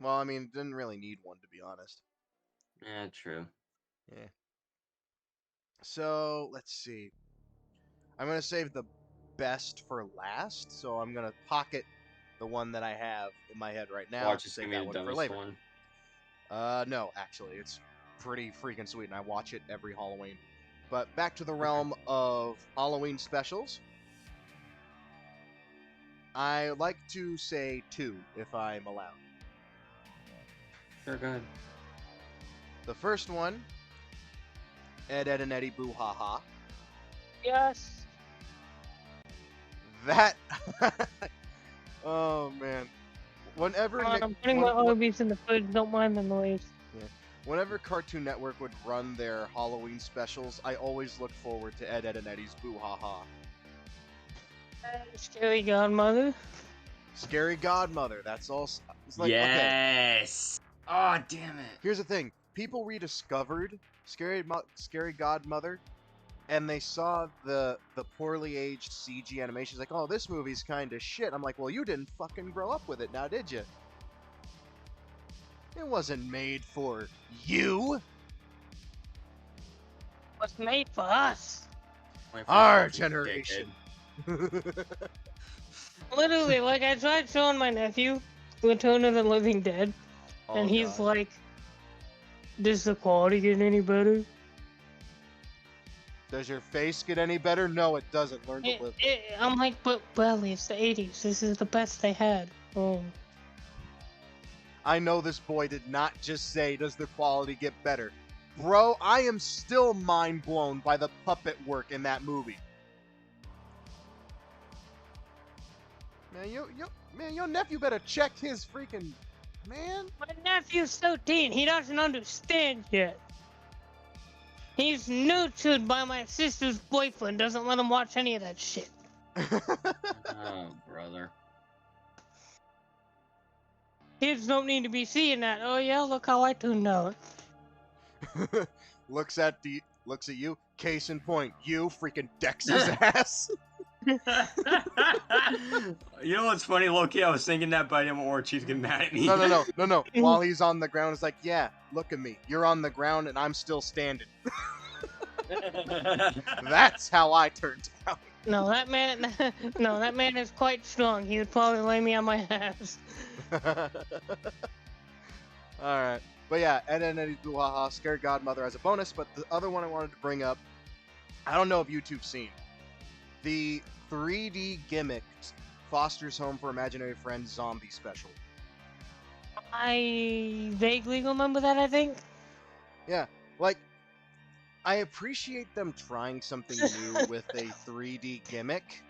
well, I mean, didn't really need one, to be honest. Yeah, true. Yeah. So, let's see. I'm going to save the best for last, so I'm going to pocket the one that I have in my head right now. Watch to is save gonna be that the one for dumbest later. one. No, actually, it's pretty freaking sweet, and I watch it every Halloween. But back to the realm of Halloween specials. I like to say two, if I'm allowed. Sure, go ahead. The first one, Ed, Edd and Eddy Boo Ha Ha. Yes. That... oh, man. Whenever Hold on, Nick- I'm putting my Orbeez in the fridge. Don't mind the noise. Whenever Cartoon Network would run their Halloween specials, I always looked forward to Ed, Edd and Eddy's Boo Ha Ha. Scary Godmother. Scary Godmother, that's all. It's like, okay, Yes! Oh, damn it. here's the thing. People rediscovered Scary Godmother, and they saw the poorly aged CG animations, like, oh, this movie's kind of shit. I'm like, well, you didn't fucking grow up with it now, did you? It wasn't made for you. Was made for us. Wait for Our the generation. Literally, like I tried showing my nephew Return of the Living Dead, and Oh, he's God. like, "Does the quality get any better?" Does your face get any better? No, it doesn't. Learn to live with it. I'm like, but Bradley, it's the '80s. This is the best they had. Oh. I know this boy did not just say, does the quality get better? Bro, I am still mind blown by the puppet work in that movie. Man, your nephew better check his freaking... Man. My nephew's 13. He doesn't understand yet. He's nurtured by my sister's boyfriend. Doesn't let him watch any of that shit. Oh, brother. Kids don't need to be seeing that. Oh yeah, look how I turned out. looks at you. Case in point, you freaking decks his ass. You know what's funny, Loki? I was thinking that, but I didn't want Chief to get mad at me. No. While he's on the ground, it's like, yeah, look at me. You're on the ground and I'm still standing. That's how I turned out. No, that man is quite strong. He would probably lay me on my ass. Alright. But yeah, and then Duhaha, Scary Godmother as a bonus, but the other one I wanted to bring up, I don't know if YouTube's seen. The 3D gimmick Foster's Home for Imaginary Friends zombie special. I vaguely remember that, I think. Yeah, like, I appreciate them trying something new with a 3D gimmick,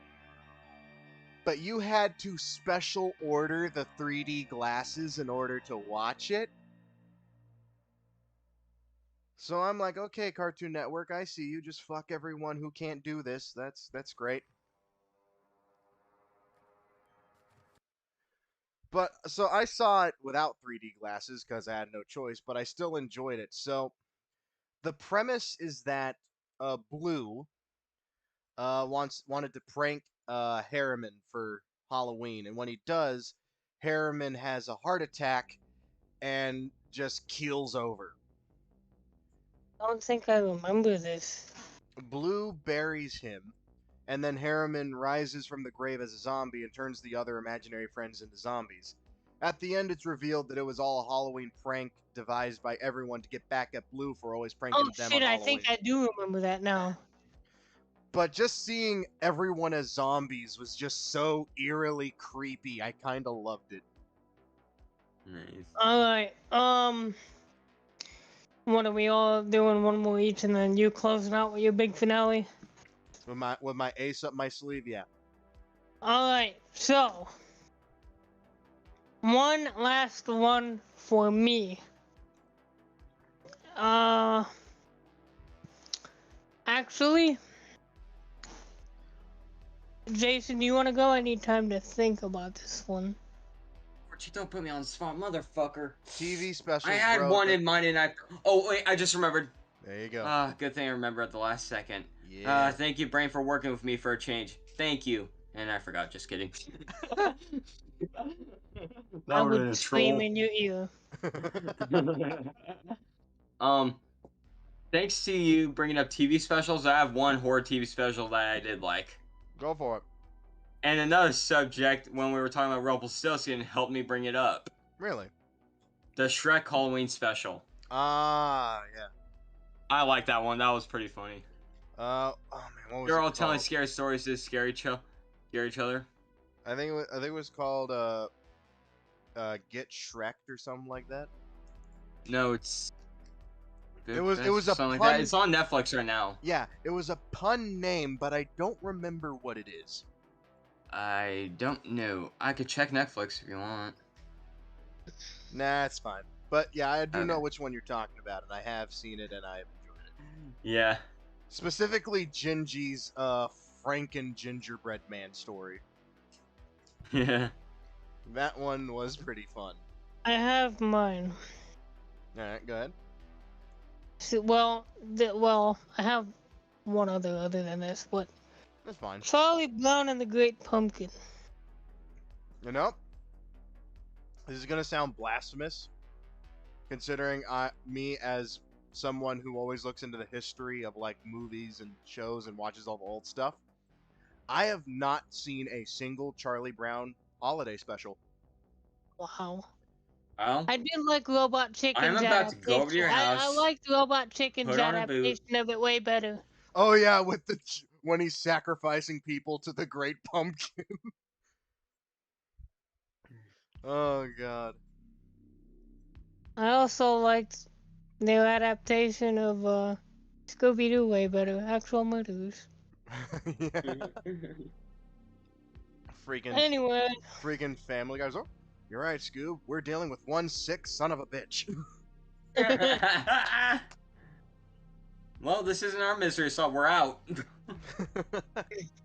but you had to special order the 3D glasses in order to watch it. So I'm like, okay, Cartoon Network, I see you. Just fuck everyone who can't do this. That's great. But so I saw it without 3D glasses because I had no choice, but I still enjoyed it. So the premise is that Blue wanted to prank Harriman for Halloween, and when he does, Harriman has a heart attack and just keels over. I don't think I remember this. Blue buries him, and then Harriman rises from the grave as a zombie and turns the other imaginary friends into zombies. At the end, it's revealed that it was all a Halloween prank devised by everyone to get back at Blue for always pranking Oh them shit, on I Halloween. think I do remember that now. But just seeing everyone as zombies was just so eerily creepy. I kind of loved it. Nice. Alright, what are we all doing? One more each, and then you closing out with your big finale? With my ace up my sleeve, yeah. Alright, so one last one for me. Actually, Jason, do you want to go? I need time to think about this one. You don't put me on the spot, motherfucker. TV specials, I had bro, one in mind and I... Oh, wait, I just remembered. There you go. Good thing I remember at the last second. Yeah. Thank you, Brain, for working with me for a change. Thank you. And I forgot, just kidding. I would scream in your ear. Thanks to you bringing up TV specials, I have one horror TV special that I did like. Go for it. And another subject, when we were talking about Rumpelstiltskin, helped me bring it up. Really? The Shrek Halloween special. Ah, yeah. I like that one. That was pretty funty. Oh man, what was They're it all telling called? scary stories to scare each other. I think it was called Get Shreked or something like that. No, it's... It was a something pun. like that. It's on Netflix right now. Yeah, it was a pun name, but I don't remember what it is. I don't know. I could check Netflix if you want. Nah, it's fine. But yeah, I do Okay. know which one you're talking about, and I have seen it, and I've enjoyed it. Yeah. Specifically, Gingy's Franken gingerbread man story. Yeah. That one was pretty fun. I have mine. All right, go ahead. So, I have one other than this, but That's fine. Charlie Brown and the Great Pumpkin. You know, this is gonna sound blasphemous, considering me as someone who always looks into the history of like movies and shows and watches all the old stuff. I have not seen a single Charlie Brown holiday special. Wow. Well, I did like Robot I'm Chicken's about to go over to adaptation. your I house, liked Robot Chicken's put on a boot. adaptation of it way better. Oh yeah, with the when he's sacrificing people to the Great Pumpkin. Oh god. I also liked their adaptation of Scooby-Doo way better. Actual murders. Yeah. Freaking Anyway, Family Guys. Oh, you're right, Scoob. We're dealing with one sick son of a bitch. Well, this isn't our misery, so we're out.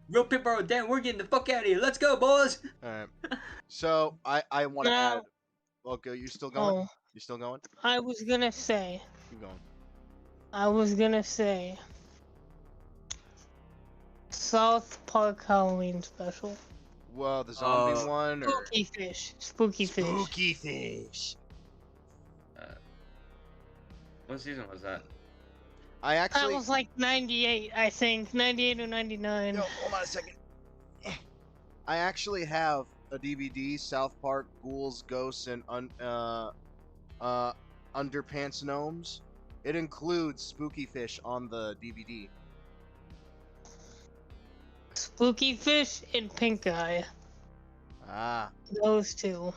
Real people are dead. We're getting the fuck out of here. Let's go, boys. All right. So I want to Now- add. Okay, you still going? oh, You still going? I was gonna say. Keep going. South Park Halloween special. Well, the zombie one or Spooky fish. Spooky fish. spooky fish. What season was that? I That actually. was like 98, I think. 98 or 99. Yo, hold on a second. I actually have a DVD, South Park Ghouls, Ghosts, and Underpants Gnomes. It includes Spooky Fish on the DVD. Spooky fish and pink eye. Ah. Those two.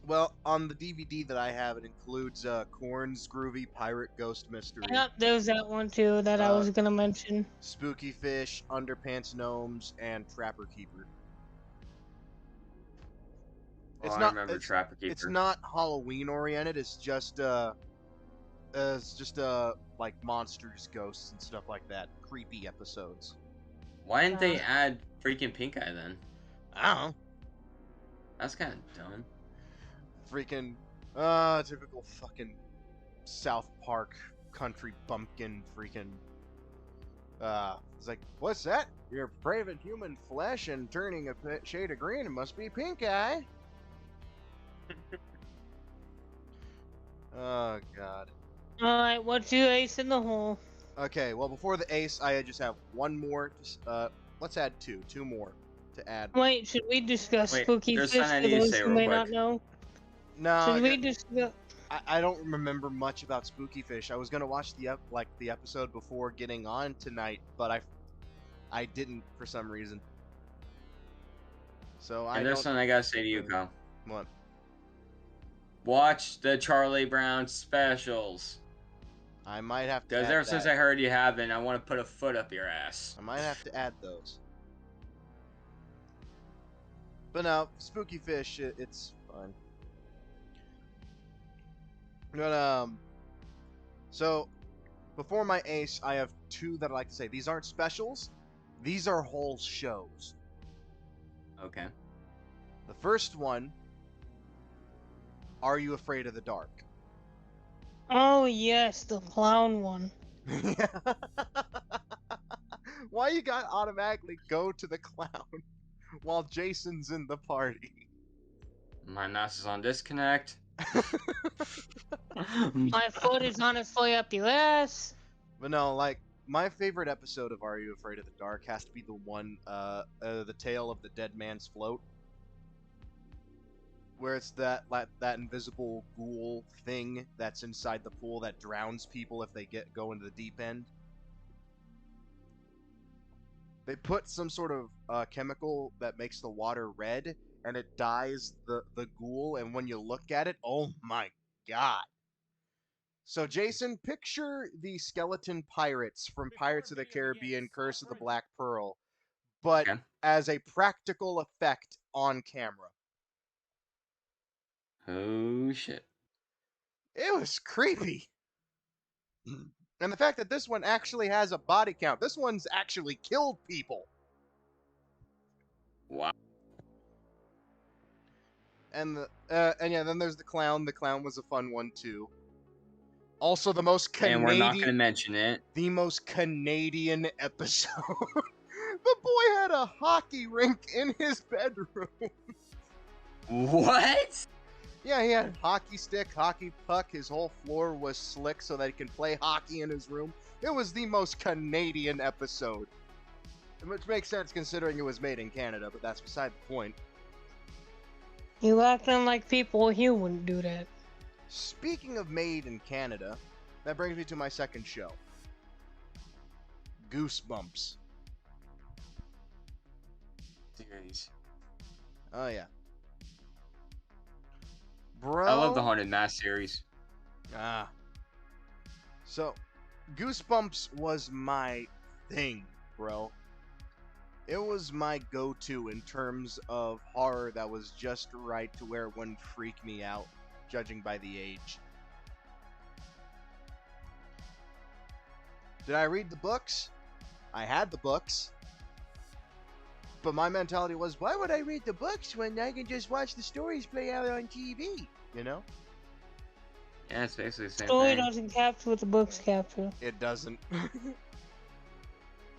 Well, on the DVD that I have, it includes Korn's Groovy Pirate Ghost Mystery, Yep, there's that one too that I was gonna mention. Spooky Fish, Underpants Gnomes, and Trapper Keeper. Oh, I remember Trapper Keeper. It's not Halloween oriented. It's just like monsters, ghosts, and stuff like that. Creepy episodes. Why didn't they add freaking Pink Eye then? I don't know. That's kind of dumb. Freaking typical fucking South Park country bumpkin. Freaking it's like, what's that? You're craving human flesh and turning a shade of green. It must be pink eye. Oh god. Alright, what's your ace in the hole? Okay, well before the ace, I just have one more. Let's add two more to add. Wait, should we discuss Wait, Spooky there's Fish something I for need to those say who real may quick. not know? No, Should we discuss? I don't remember much about Spooky Fish. I was gonna watch the episode before getting on tonight, but I didn't for some reason. So And there's something I gotta say to you, Kyle. What? Watch the Charlie Brown specials. I might have to. Because Add ever since that. I heard you haven't, I want to put a foot up your ass. I might have to add those. But no, Spooky Fish, it's fun. But so before my ace, I have two that I like to say. These aren't specials; these are whole shows. Okay. The first one, Are You Afraid of the Dark? Oh yes, the clown one. Why you got automatically go to the clown while Jason's in the party? My mouse is on disconnect. My foot is honestly up your ass. But no, like my favorite episode of Are You Afraid of the Dark has to be the one, the Tale of the Dead Man's Float, where it's that invisible ghoul thing that's inside the pool that drowns people if they go into the deep end. They put some sort of chemical that makes the water red, and it dyes the ghoul. And when you look at it, oh my god! So Jason, picture the skeleton pirates from Pirates of the Caribbean: Curse of the Black Pearl, but Okay. as a practical effect on camera. Oh shit. It was creepy. And the fact that this one actually has a body count. This one's actually killed people. Wow. And yeah, then there's the clown. The clown was a fun one too. Also the most And we're not gonna Canadian mention it. the most Canadian episode. The boy had a hockey rink in his bedroom. What? Yeah, he had hockey stick, hockey puck. His whole floor was slick so that he can play hockey in his room. It was the most Canadian episode. Which makes sense considering it was made in Canada, but that's beside the point. You acting like people here wouldn't do that. Speaking of made in Canada, that brings me to my second show. Goosebumps. Series. Oh, yeah. Bro. I love the Haunted Mask series. Ah. So, Goosebumps was my thing, bro. It was my go-to in terms of horror that was just right to where it wouldn't freak me out, judging by the age. Did I read the books? I had the books. But my mentality was, why would I read the books when I can just watch the stories play out on TV? You know? Yeah, it's basically the same Story thing. doesn't capture what the books capture. It doesn't.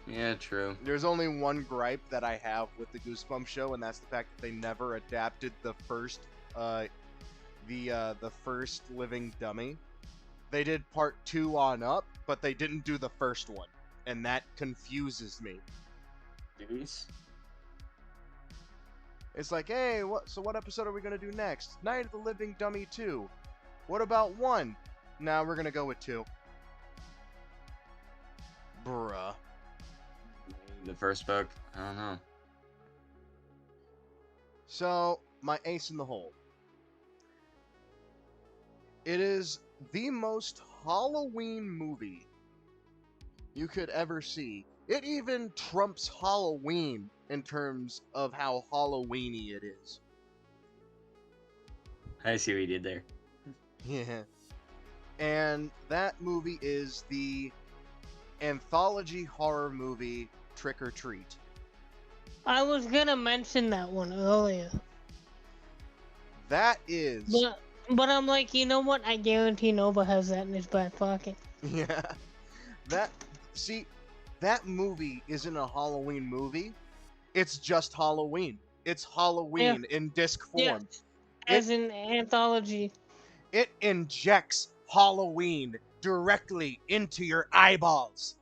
Yeah, true. There's only one gripe that I have with the Goosebumps show, and that's the fact that they never adapted the first living dummy. They did part 2 on up, but they didn't do the first one, and that confuses me. Series? It's like, hey, what episode are we gonna do next? Night of the Living Dummy 2. What about 1? Nah, we're gonna go with 2. Bruh. The first book? I don't know. So, my ace in the hole. It is the most Halloween movie you could ever see. It even trumps Halloween in terms of how Halloweeny it is. I see what you did there. Yeah. And that movie is the anthology horror movie Trick or Treat. I was gonna mention that one earlier. That is... But I'm like, you know what? I guarantee Nova has that in his back pocket. Yeah. That movie isn't a Halloween movie. It's just Halloween. It's Halloween in disc form. Yeah, as an anthology. It injects Halloween directly into your eyeballs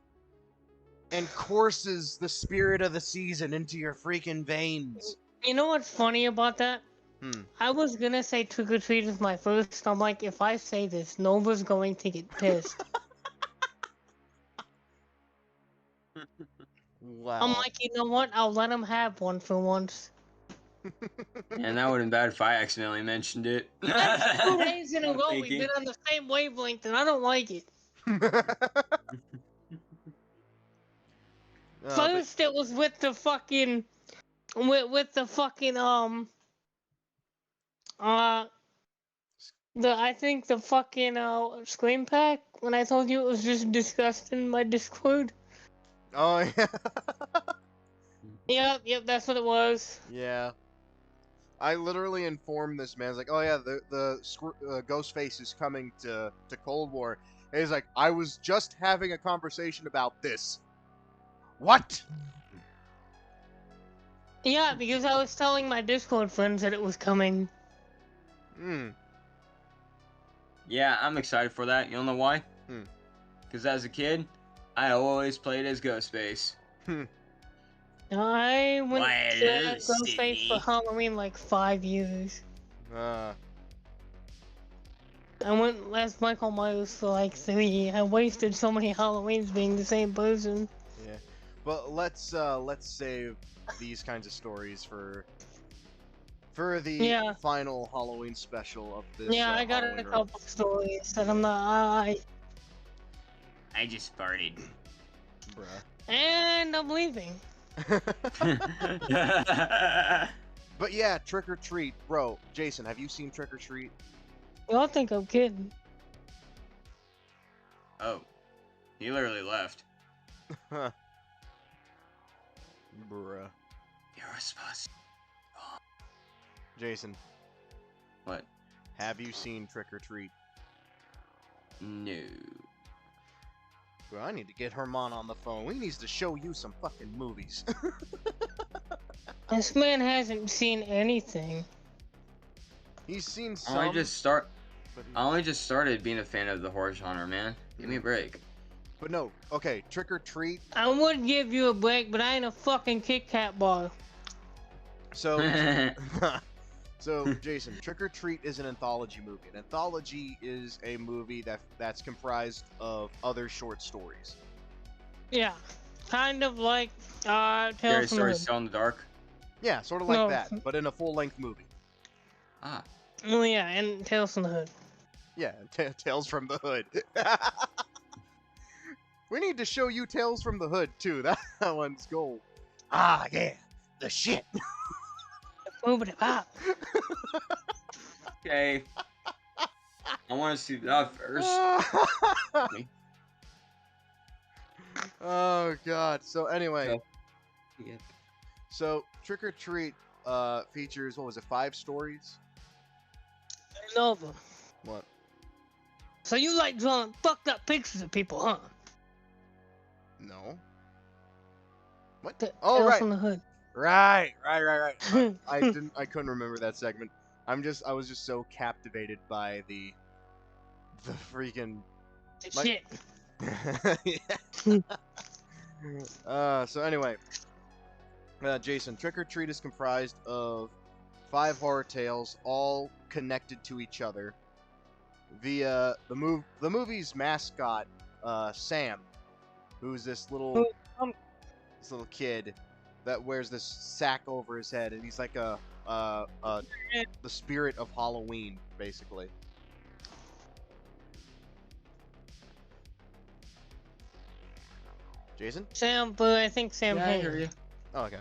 and courses the spirit of the season into your freaking veins. You know what's funny about that? Hmm. I was gonna say Trick or Treat is my first. I'm like, if I say this, Nova's going to get pissed. Wow. I'm like, you know what? I'll let him have one for once. And that would have been bad if I accidentally mentioned it. That's 2 days in a row we've Thinking. been on the same wavelength, and I don't like it. First, it was with the fucking, with the fucking I think the fucking Scream Pack. When I told you it was just disgusting in my Discord. Oh yeah. Yep, that's what it was. Yeah. I literally informed this man. I was like, "Oh yeah, the Ghostface is coming to Cold War." And he's like, "I was just having a conversation about this." What? Yeah, because I was telling my Discord friends that it was coming. Hmm. Yeah, I'm excited for that. You don't know why? Hmm. Because as a kid, I always played as Ghostface. I went Why, to hello, Ghostface Sydney. for Halloween like 5 years. Uh. I went as Michael Myers for like 3. I wasted so many Halloweens being the same person. Yeah. But let's save these kinds of stories for the final Halloween special of this. Yeah, I got Halloween a couple stories that I'm not. I just farted. Bruh. And I'm leaving. But yeah, Trick or Treat, bro. Jason, have you seen Trick or Treat? Y'all think I'm kidding. Oh. He literally left. Huh. Bruh. You're supposed to... Jason, What? have you seen Trick or Treat? No. Bro, I need to get Herman on the phone. He needs to show you some fucking movies. This man hasn't seen anything. He's seen I only some. just start. But, I only just started being a fan of the horror genre, man. Give me a break. but no, okay, Trick or Treat. I would give you a break, but I ain't a fucking Kit Kat bar. So, so Jason, Trick or Treat is an anthology movie. An anthology is a movie that's comprised of other short stories. Yeah, kind of like Scary Tales from the Stories Hood. Tell in the Dark. Yeah, sort of like No. that, but in a full-length movie. Ah. Oh yeah, and Tales from the Hood. Yeah, Tales from the Hood. We need to show you Tales from the Hood too. That one's gold. Ah, yeah, the shit. Move it up. Okay. I want to see that first. Oh god. So anyway, Yeah. so Trick or Treat features, what was it, 5 stories? Nova. What? So you like drawing fucked up pictures of people, huh? No. What? Tales Oh right. from the Hood. Right. I couldn't remember that segment. I was just so captivated by the freaking Shit. So anyway, Jason, Trick or Treat is comprised of 5 horror tales, all connected to each other via the movie's mascot, Sam, who's this little kid that wears this sack over his head, and he's like the spirit of Halloween, basically. Jason? Sam, but I think Sam Yeah, I Hain. hear you. Oh, okay.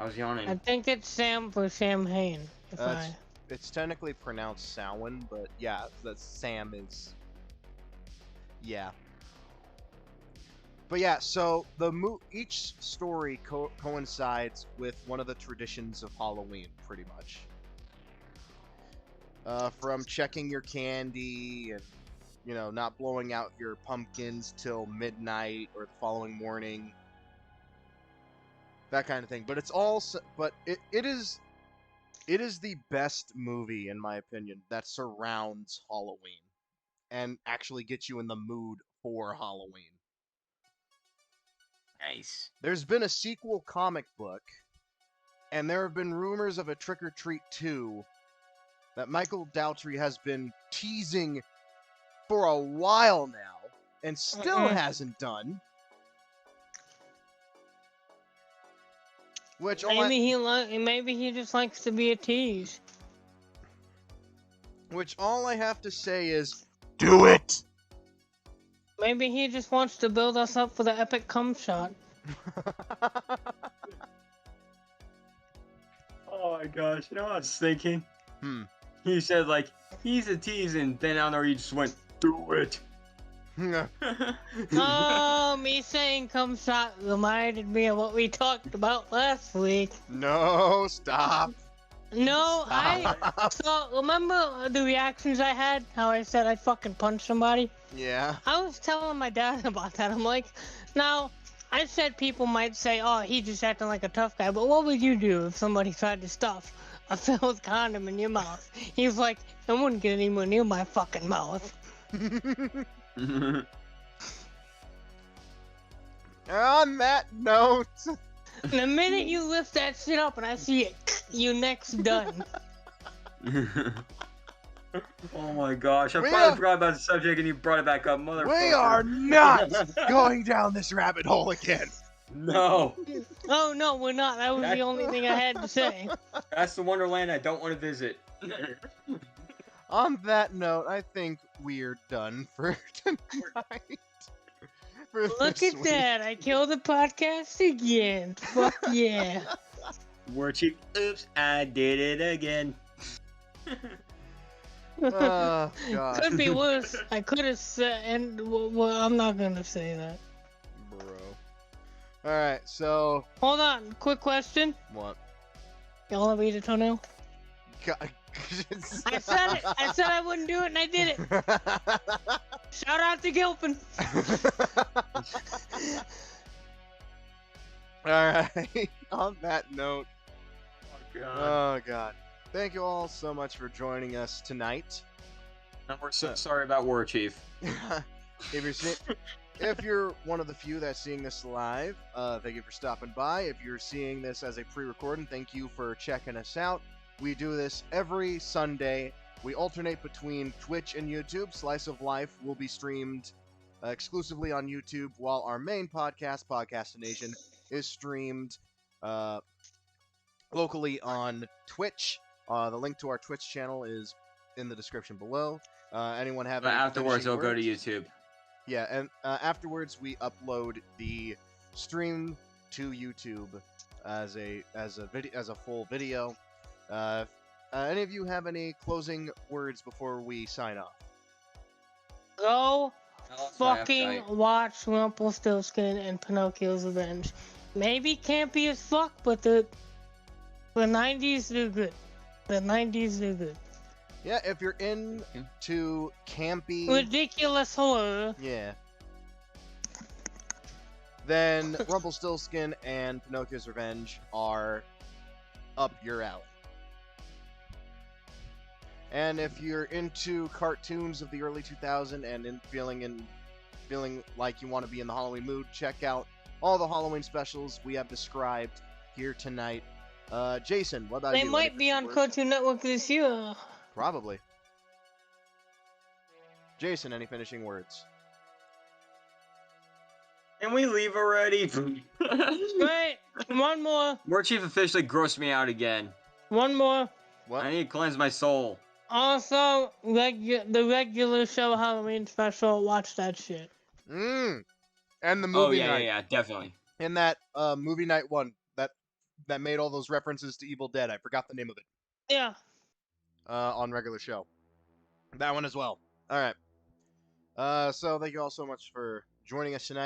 I was yawning. I think it's Sam for Sam Hain. If It's technically pronounced Samhain, but yeah, that Sam is. Yeah. But yeah, so each story coincides with one of the traditions of Halloween, pretty much. From checking your candy and, not blowing out your pumpkins till midnight or the following morning. That kind of thing. But it is the best movie, in my opinion, that surrounds Halloween and actually gets you in the mood for Halloween. Nice. There's been a sequel comic book, and there have been rumors of a Trick or Treat 2 that Michael Daltrey has been teasing for a while now and still hasn't done. Which maybe he just likes to be a tease. Which all I have to say is, do it! Maybe he just wants to build us up for the epic cum shot. Oh my gosh, you know what I was thinking? Hmm. He said, he's a tease, and then I know he just went, do it. Oh, me saying cum shot reminded me of what we talked about last week. No, stop. No, Stop. So, remember the reactions I had? How I said I'd fucking punch somebody? Yeah. I was telling my dad about that. I'm like, now, I said people might say, oh, he just acting like a tough guy, but what would you do if somebody tried to stuff a filled condom in your mouth? He's like, I wouldn't get anywhere near my fucking mouth. On that note, The minute you lift that shit up and I see it, you next done. Oh my gosh, I We finally are- forgot about the subject and you brought it back up, motherfucker. we are not going down this rabbit hole again. No, Oh no, we're not. That was the only thing I had to say. that's the Wonderland I don't want to visit. On that note, I think we're done for tonight. For Look this at week. that, I killed the podcast again. Fuck yeah. Word cheek. Oops, I did it again. Oh, God. Could be worse. I could have said, and well, I'm not gonna say that. Bro. Alright, so. Hold on, quick question. What? Y'all ever eat a toenail? God. I said it. I said I wouldn't do it, and I did it. Shout out to Gilpin. Alright, on that note. Oh, God. Oh, God. thank you all so much for joining us tonight. And we're so sorry about War Chief. If you're one of the few that's seeing this live, thank you for stopping by. If you're seeing this as a pre-recording, thank you for checking us out. We do this every Sunday. We alternate between Twitch and YouTube. Slice of Life will be streamed exclusively on YouTube, while our main podcast, Podcastination, is streamed locally on Twitch. The link to our Twitch channel is in the description below. Anyone have But any afterwards, finishing it'll go to words? YouTube. Yeah, and afterwards we upload the stream to YouTube as a full video. Any of you have any closing words before we sign off? Go Sorry, fucking watch Rumpelstiltskin and Pinocchio's Revenge. Maybe campy as fuck, but the 90s, they're good. The 90s, they're good. Yeah, if you're into campy, Ridiculous horror. yeah, then Rumpelstiltskin and Pinocchio's Revenge are up your alley. And if you're into cartoons of the early 2000s and feeling like you want to be in the Halloween mood, check out all the Halloween specials we have described here tonight. Jason, what about you? They might be on Cartoon Network this year. Probably. Jason, any finishing words? Can we leave already? Wait, one more. War Chief officially grossed me out again. One more. What? I need to cleanse my soul. Also, the regular show Halloween special. Watch that shit. And the movie night. Yeah, definitely. And that movie night one that made all those references to Evil Dead. I forgot the name of it. Yeah. On regular show. That one as well. All right. So thank you all so much for joining us tonight.